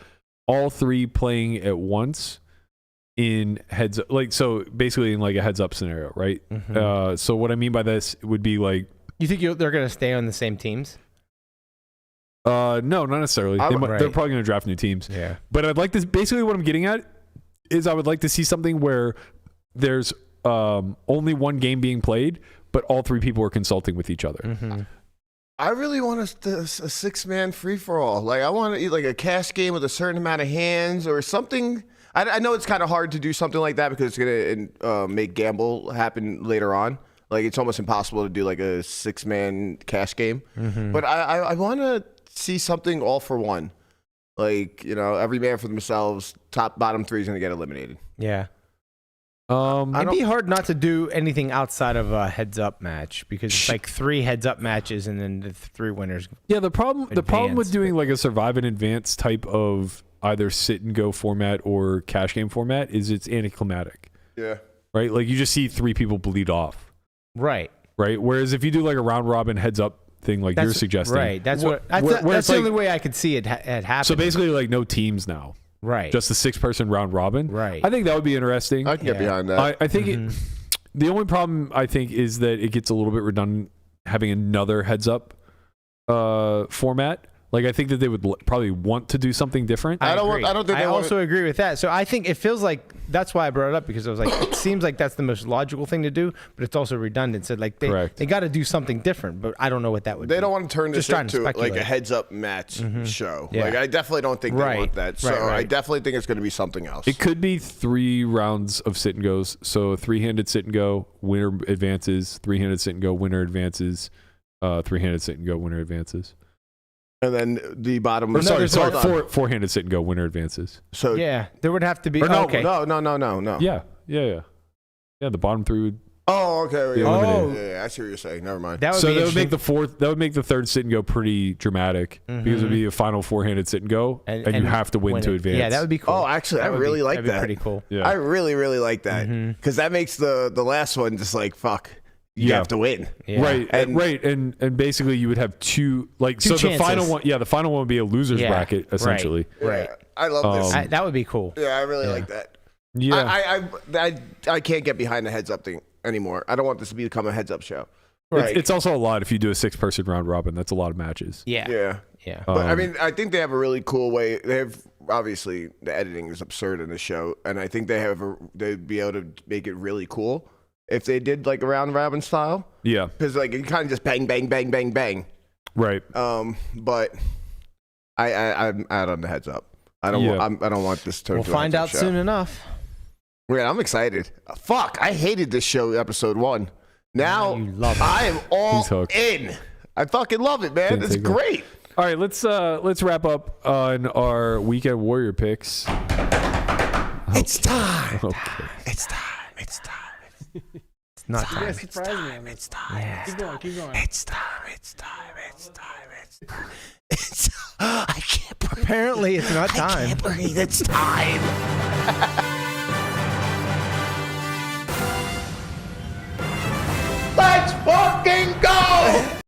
all 3 playing at once in heads up, like so basically in like a heads up scenario, right? So what I mean by this would be like, You think they're going to stay on the same teams? no, not necessarily. They're Right. probably going to draft new teams. Yeah. But I'd like to, basically what I'm getting at is I would like to see something where there's only one game being played, but all 3 people are consulting with each other. I really want a 6-man free-for-all. Like, I want to eat like a cash game with a certain amount of hands or something. I know it's kind of hard to do something like that because it's going to make gamble happen later on. Like, it's almost impossible to do like a 6-man cash game. But I want to see something all for one. Like, every man for themselves, bottom 3 is going to get eliminated. Yeah. It'd be hard not to do anything outside of a heads-up match because it's like 3 heads-up matches and then the 3 winners. Yeah, the problem with Advanced. doing like a survive and advance type of either sit and go format or cash game format is it's anticlimactic. Yeah. Right? Like you just see 3 people bleed off. Right. Right? Whereas if you do like a round robin heads up thing like you're suggesting. Right. That's where that's it's the like- only way I could see it happen. So basically like no teams now. right. Just a 6-person round robin. Right. I think that would be interesting. I can get behind that. I think the only problem I think is that it gets a little bit redundant having another heads up format. Like I think that they would probably want to do something different. I don't think I they want also agree with that. So I think it feels like that's why I brought it up because I was like, it seems like that's the most logical thing to do, but it's also redundant. So like Correct. they got to do something different, but I don't know what that would be. They don't want to turn this Just trying to into like speculate. a heads-up match show. Yeah. Like I definitely don't think they Right. want that. So Right. I definitely think it's going to be something else. It could be 3 rounds of sit and goes. So 3-handed sit and go, winner advances. 3-handed sit and go, winner advances. 3-handed sit and go, winner advances. And then the bottom. Or sorry, hold on. 4-handed sit and go, winner advances. So Yeah, there would have to be. or no, okay. no. Yeah. The bottom 3 would. Oh, okay. Be eliminated. Yeah, I see what you're saying. Never mind. That would So be that would make interesting. the 3rd sit and go pretty dramatic because it would be a final 4-handed sit and go, and you have to win to it. advance. Yeah, that would be cool. Oh, actually, I That would really be, like that'd that. Be pretty cool. Yeah. I really, really like that because that makes the last one just like fuck. You Yeah. have to win. Yeah. Right, and basically you would have 2 like so chances. the final one. Yeah, the final one would be a losers Yeah. bracket essentially. Right. Yeah, I love this. That would be cool. Yeah, I really like that. Yeah, I can't get behind the heads up thing anymore. I don't want this to become a heads up show. it's also a lot if you do a 6-person round robin. That's a lot of matches. Yeah. Yeah. But I mean, I think they have a really cool way. They have obviously the editing is absurd in the show, and I think they'd be able to make it really cool if they did like a round robin style. Yeah, Because like you kind of just bang, bang, bang, bang, bang. right. But I'm out on the heads up. I don't want this to turn. We'll into a find heads-up out show. soon enough. Man, I'm excited. Fuck, I hated this show, episode 1. Now You love it. I am all He's hooked. in. I fucking love it, man. Didn't It's take long. great. All right, let's wrap up on our weekend Warrior picks. It's time. Okay. It's time. It's time. It's not time. Yeah, surprise me on this. It's time. Yeah. Keep going. It's time. It's time. It's time. It's time. It's. I can't breathe. Apparently, it's not I time. can't breathe. It's time. Let's fucking go!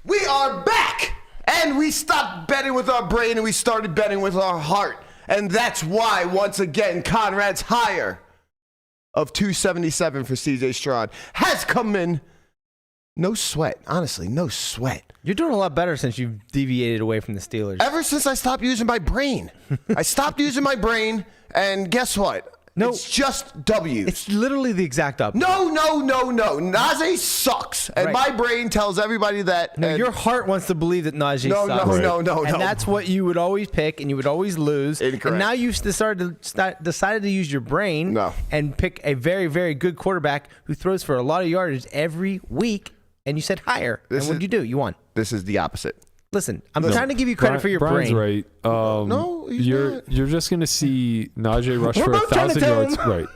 We are back! And we stopped betting with our brain and we started betting with our heart. And that's why, once again, Conrad's higher of 277 for CJ Stroud has come in. No sweat. Honestly, no sweat. You're doing a lot better since you've deviated away from the Steelers. Ever since I stopped using my brain. I stopped using my brain, and guess what? No. It's just W's. It's literally the exact opposite. No. Najee sucks. And Right. my brain tells everybody that. No, and your heart wants to believe that Najee No, sucks. no. And that's what you would always pick, and you would always lose. Incorrect. And now you've decided to use your brain No. and pick a very, very good quarterback who throws for a lot of yardage every week, and you said higher. This and what is- did you do? You won. This is the opposite. Listen, I'm trying to give you credit for your Brian's brain. right. No, he's you're not. you're just gonna see Najee rush We're for both trying to 1,000 tell yards. him Right.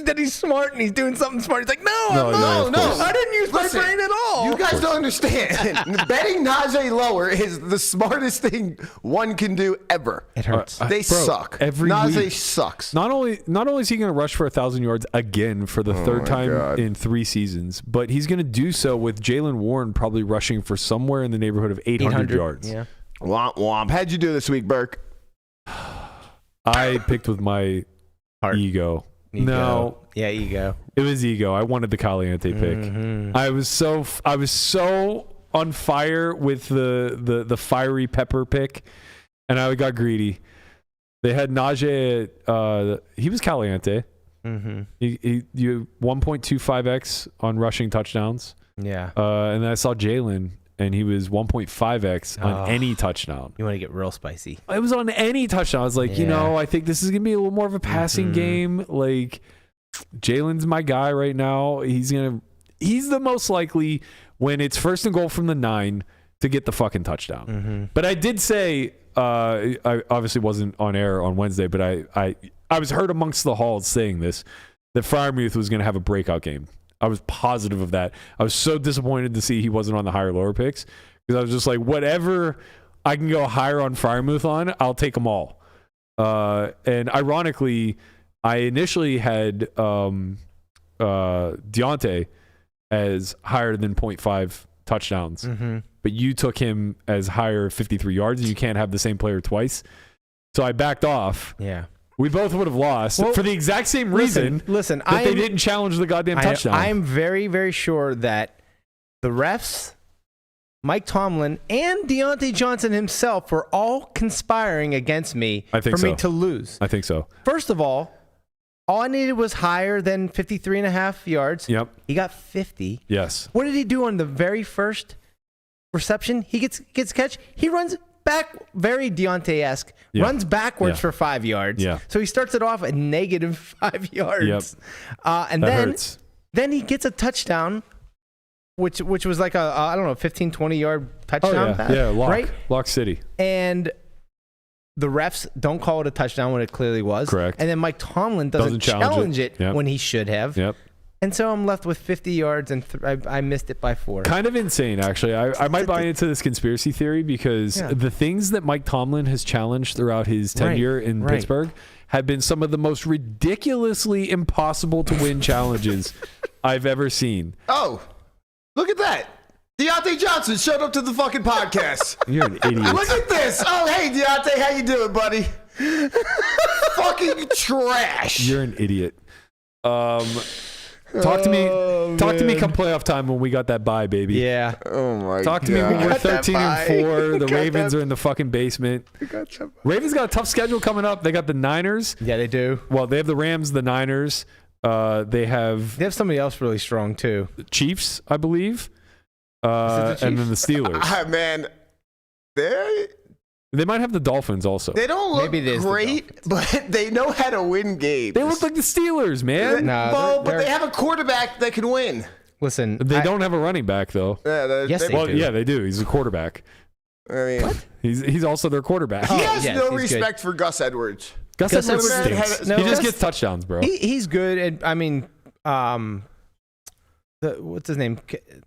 that he's smart and he's doing something smart. He's like, no, No, I'm not. no, of course. I didn't use Listen, my brain at all. You guys don't understand. Betting Najee lower is the smartest thing one can do ever. It hurts. They Bro, suck. every Najee week. sucks. Not only is he going to rush for 1,000 yards again for the third my time God. in 3 seasons, but he's going to do so with Jalen Warren probably rushing for somewhere in the neighborhood of 800 yards. Yeah. Womp womp. How'd you do this week, Burke? I picked with my Heart. ego. Ego. No, Yeah, ego. it was ego. I wanted the Caliente pick. Mm-hmm. I was so on fire with the fiery pepper pick, and I got greedy. They had Najee. He was Caliente. Mm-hmm. You 1.25x on rushing touchdowns. Yeah. And then I saw Jalen, and he was 1.5x on any touchdown. You want to get real spicy. It was on any touchdown. I was like, Yeah. I think this is going to be a little more of a passing game. Like, Jalen's my guy right now. He's the most likely when it's 1st and goal from the 9 to get the fucking touchdown. Mm-hmm. But I did say, I obviously wasn't on air on Wednesday, but I was heard amongst the halls saying this, that Freiermuth was going to have a breakout game. I was positive of that. I was so disappointed to see he wasn't on the higher lower picks because I was just like, whatever I can go higher on Freiermuth on, I'll take them all. And ironically, I initially had Deontay as higher than 0.5 touchdowns, Mm-hmm. but you took him as higher 53 yards, and you can't have the same player twice. So I backed off. Yeah. We both would have lost Well, for the exact same reason Listen, that they didn't challenge the goddamn touchdown. I'm very, very sure that the refs, Mike Tomlin, and Deontay Johnson himself were all conspiring against me I think for me so. to lose. I think so. First of all I needed was higher than 53.5 yards. Yep. He got 50. Yes. What did he do on the very first reception? He gets catch. He runs back, very Deontay-esque, Yeah. runs backwards Yeah. for 5 yards. Yeah. So he starts it off at negative 5 yards. Yep. And That then hurts. then he gets a touchdown, which was like a I don't know, 15, 20 yard touchdown pass. Yeah, lock. Right? Lock City. And the refs don't call it a touchdown when it clearly was. Correct. And then Mike Tomlin doesn't challenge it Yep. when he should have. Yep. And so I'm left with 50 yards, and I missed it by 4. Kind of insane, actually. I might buy into this conspiracy theory because Yeah. the things that Mike Tomlin has challenged throughout his tenure in right. Pittsburgh have been some of the most ridiculously impossible to win challenges I've ever seen. Oh, look at that. Deontay Johnson showed up to the fucking podcast. You're an idiot. Look at this. Oh, hey, Deontay, how you doing, buddy? Fucking trash. You're an idiot. Talk to me. Talk to me come playoff time when we got that bye, baby. Yeah. Oh, my God. Talk to me when we're Got that 13-4. The Got Ravens that- are in the fucking basement. Ravens got a tough schedule coming up. They got the Niners. Yeah, they do. Well, they have the Rams, the Niners. They have They have somebody else really strong, too. the Chiefs, I believe. the And then the Chiefs? Steelers. Man, they They might have the Dolphins also. They don't look Maybe it is the great, but they know how to win games. They look like the Steelers, man. No, Well, but they're- they have a quarterback that can win. Listen, They don't have a running back though. Yeah, Yes, they Well, do. yeah, they do. He's a quarterback. I mean, He's also their quarterback. he Oh, has yes, no he's good. respect for Gus Edwards. Gus Gus Edwards Edwards stinks. had- No, he just Gus- gets touchdowns, bro. he's good. And I mean, what's his name?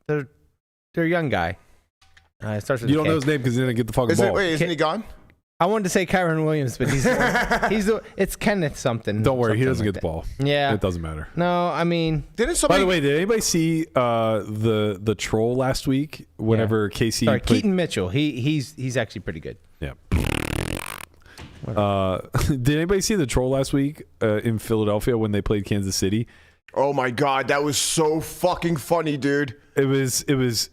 Their young guy. It starts with You a don't K. know his name because he didn't get the fucking ball. Isn't he gone? I wanted to say Kyron Williams, but it's Kenneth something. Don't worry, he something doesn't like get the ball. that. Yeah. It doesn't matter. No, I mean, Didn't By somebody? the way, did anybody see the troll last week? Whenever Casey sorry, played, Keaton Mitchell. He's actually pretty good. yeah. Did anybody see the troll last week in Philadelphia when they played Kansas City? Oh my God, that was so fucking funny, dude. It was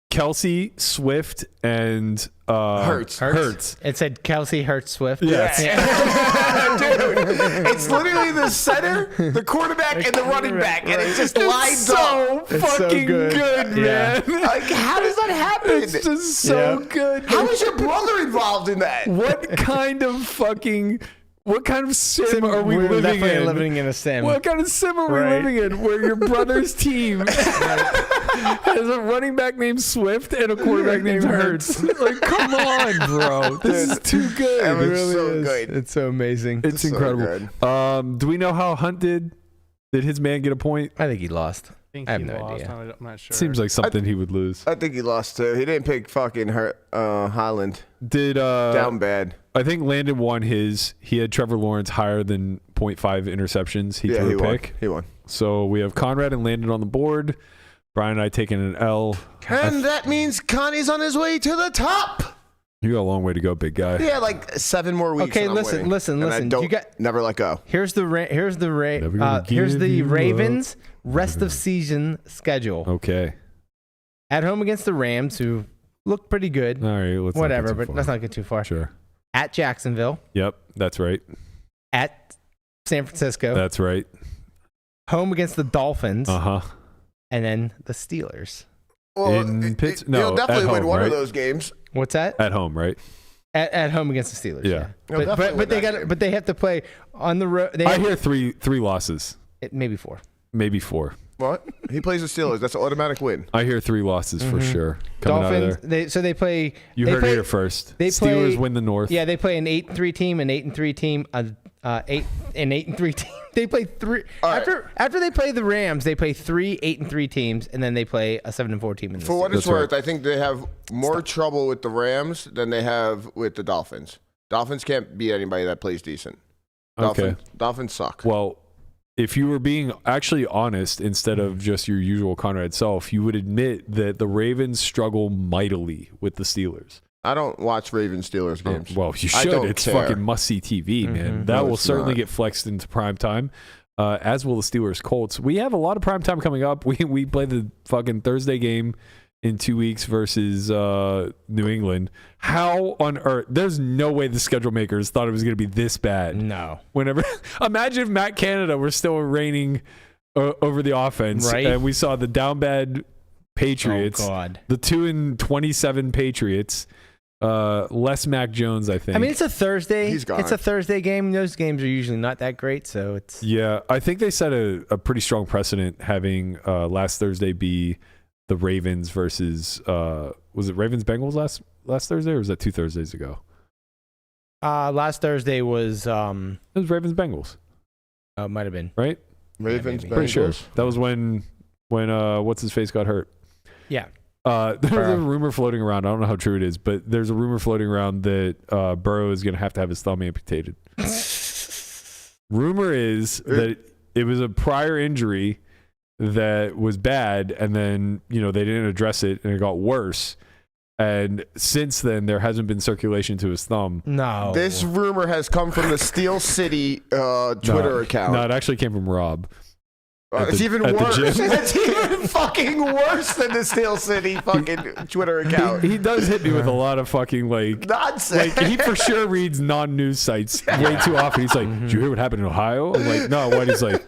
Kelsey, Swift, and Hurts. It said Kelsey Hurts Swift. Yes. Dude, it's literally the center, the quarterback, and the running back, and it just lines up. So fucking good. good, Yeah. man. Like, how does that happen? It's just so Yeah. good. How is your brother involved in that? What kind of sim are we We're living definitely in? living in a sim. What kind of sim are we Right. living in where your brother's team has a running back named Swift and a quarterback named Hurts? Like, come on, bro. This is too good. That was It really so is. good. It's so amazing. It's So incredible. Do we know how Hunt did? Did his man get a point? I think he lost. think I have he no lost. idea. I'm not sure. Seems like something he would lose. I think he lost too. He didn't pick fucking Highland. Did Down bad. I think Landon won his. He had Trevor Lawrence higher than 0.5 interceptions. He Yeah, threw he a won. pick. He won. So we have Conrad and Landon on the board. Brian and I taking an L. And that means Connie's on his way to the top. You got a long way to go, big guy. Yeah, like 7 more weeks. Okay, and I'm listen, winning. listen, And I listen. don't You got- never let go. Here's the Never gonna here's give the you Ravens rest of season schedule. Okay. At home against the Rams, who look pretty good. All right. Let's Whatever, not get but too far. let's not get too far. Sure. At Jacksonville, Yep. That's right. at San Francisco, That's right. home against the Dolphins, Uh huh. and then the Steelers. Well, In Pitts- he'll no, definitely at win home, one right? of those games. What's that? At home, right? At home against the Steelers. Yeah. Yeah. He'll But definitely win they that got game. but they have to play on the road. They I have, hear three losses, maybe 4. maybe 4. What? He plays the Steelers. That's an automatic win. I hear 3 losses for sure coming out of Dolphins. there. They play. You they heard play, it here first. they Steelers play- win the North. Yeah, they play an 8-3 team, an 8-3 team, an 8-3 team. They play 3 All right. after they play the Rams. They play 3 8-3 teams, and then they play a 7-4 team. In the For what it's That's right. worth, I think they have more trouble with the Rams than they have with the Dolphins. Dolphins can't beat anybody that plays decent. Okay. Dolphins suck. Well, if you were being actually honest instead of just your usual Conrad self, you would admit that the Ravens struggle mightily with the Steelers. I don't watch Ravens Steelers games. Well, you I should. don't It's care. fucking must-see TV, man. That No, will it's certainly not. get flexed into prime time, as will the Steelers Colts. We have a lot of prime time coming up. We play the fucking Thursday game in 2 weeks versus New England. How on earth? There's no way the schedule makers thought it was going to be this bad. No. Whenever imagine if Matt Canada were still reigning over the offense, Right. and we saw the down bad Patriots, Oh God. the 2-27 Patriots, less Mac Jones, I think. I mean, it's a Thursday. He's gone. It's a Thursday game. Those games are usually not that great, so it's. yeah, I think they set a pretty strong precedent having last Thursday be the Ravens versus was it Ravens Bengals last Thursday, or was that 2 Thursdays ago? Last Thursday was It was Ravens Bengals, it might have been. right? Ravens, maybe. Pretty sure Bengals. that was when what's his face got hurt. Yeah. There's a rumor floating around. I don't know how true it is, but there's a rumor floating around that Burrow is going to have his thumb amputated. Rumor is that it was a prior injury that was bad, and then they didn't address it, and it got worse. And since then, there hasn't been circulation to his thumb. No. This rumor has come from the Steel City Twitter account. No, it actually came from Rob. at It's the- even at the worse. gym. It's even fucking worse than the Steel City fucking Twitter account. He does hit me with a lot of fucking Nonsense. he for sure reads non-news sites way too often. He's like, "Did you hear what happened in Ohio?" I'm like, "No, what?" He's like,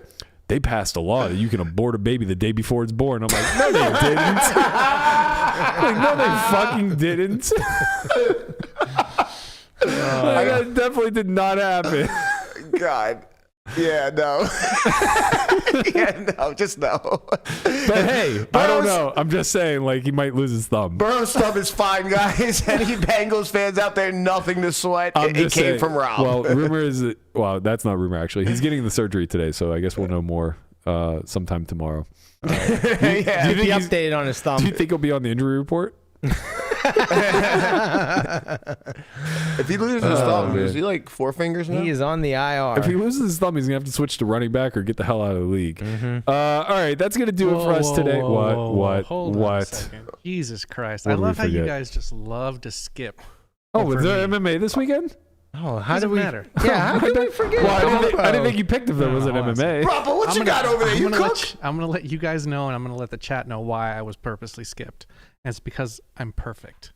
"They passed a law that you can abort a baby the day before it's born." I'm like, "No, they didn't." Like, no, they fucking didn't. That definitely did not happen. God. Yeah, no. Yeah, no, just no. But hey, I don't know. I'm just saying, like, he might lose his thumb. Burrow's thumb is fine, guys. Any Bengals fans out there, nothing to sweat. It came from Rob. Well, rumor is that, well, that's not rumor, actually. He's getting the surgery today, so I guess we'll know more sometime tomorrow. Yeah. Keep you updated on his thumb. Do you think he'll be on the injury report? If he loses his thumb, is he like 4 fingers now? He is on the IR. If he loses his thumb, he's going to have to switch to running back or get the hell out of the league. All right, that's going to do it for us today. Hold on a second. Jesus Christ. What I did we love how you forget? guys just love to skip. Oh, was for there me. MMA this weekend? Oh, how Doesn't do we matter. Yeah, how could we forget? Well, I didn't think you picked if there was an hold on a MMA. Bravo, what you got over there? You cook? I'm going to let you guys know, and I'm going to let the chat know why I was purposely skipped. And it's because I'm perfect.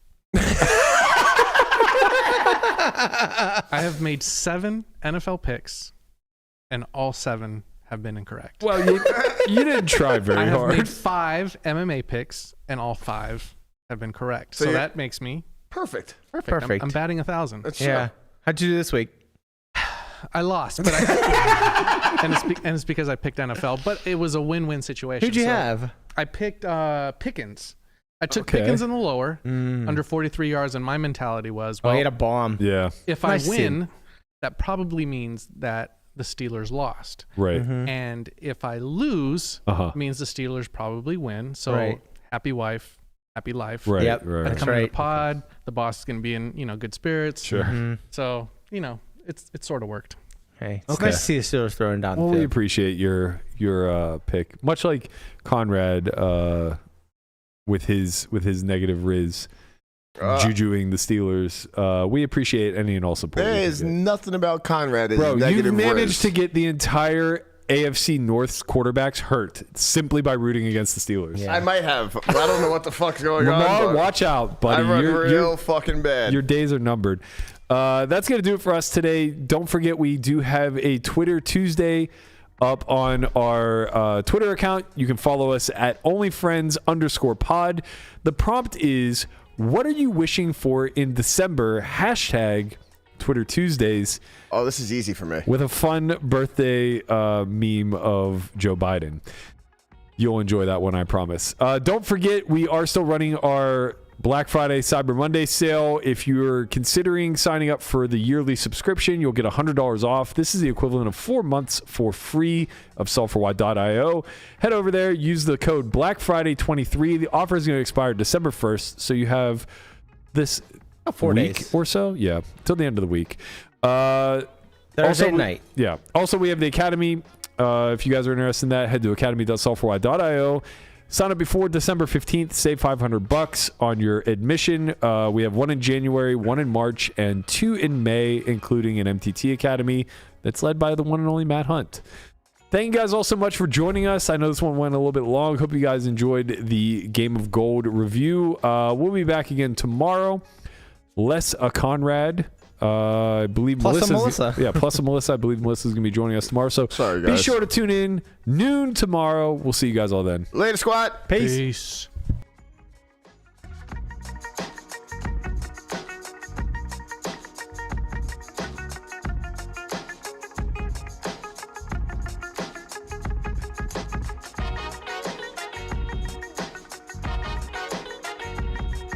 I have made 7 NFL picks, and all 7 have been incorrect. Well, you didn't try very I have hard. made 5 MMA picks, and all 5 have been correct. So you're- that makes me Perfect. Perfect. I'm batting 1,000. That's Yeah. How'd you do this week? I lost, but and it's because I picked NFL, but it was a win-win situation. Who'd you So have? I picked Pickens. I took Okay. Pickens in the lower, under 43 yards, and my mentality was, Oh, well, he had a bomb. Yeah, if Nice I win, team. that probably means that the Steelers lost. right. And if I lose, Uh-huh. means the Steelers probably win. So Right. happy wife, happy life. Right, Yep. right. I That's come in the right. pod, the boss is going to be in, good spirits. Sure. So, it sort of worked. Hey, it's Okay. nice to see the Steelers throwing down Well, the we field. appreciate your pick. Much like Conrad with his negative riz jujuing the Steelers. We appreciate any and all support. There we can is get. nothing about Conrad as Bro, you've negative managed to riz. get the entire AFC North's quarterbacks hurt simply by rooting against the Steelers. Yeah. I might have. I don't know what the fuck's going on. Lamar, but watch out, buddy. I run You're- real fucking bad. Your days are numbered. That's going to do it for us today. Don't forget, we do have a Twitter Tuesday up on our Twitter account. You can follow us at onlyfriends_pod. The prompt is, what are you wishing for in December? Hashtag Twitter Tuesdays Oh, this is easy for me. with a fun birthday meme of Joe Biden. You'll enjoy that one, I promise. Don't forget, we are still running our Black Friday, Cyber Monday sale. If you're considering signing up for the yearly subscription, you'll get $100 off. This is the equivalent of 4 months for free of sellforwhy.io. Head over there, use the code BlackFriday23. The offer is going to expire December 1st, so you have this 4 week days. or so. Yeah, till the end of the week. Thursday night. Yeah. Also, we have the Academy. If you guys are interested in that, head to academy.sellforwhy.io. Sign up before December 15th. Save $500 on your admission. We have 1 in January, 1 in March, and 2 in May, including an MTT Academy that's led by the one and only Matt Hunt. Thank you guys all so much for joining us. I know this one went a little bit long. Hope you guys enjoyed the Game of Gold review. We'll be back again tomorrow. Less a Conrad. I believe Plus a Melissa's- Melissa. Yeah, plus a Melissa. I believe Melissa's going to be joining us tomorrow. So Sorry, be guys. sure to tune in noon tomorrow. We'll see you guys all then. Later, squad. Peace. Peace.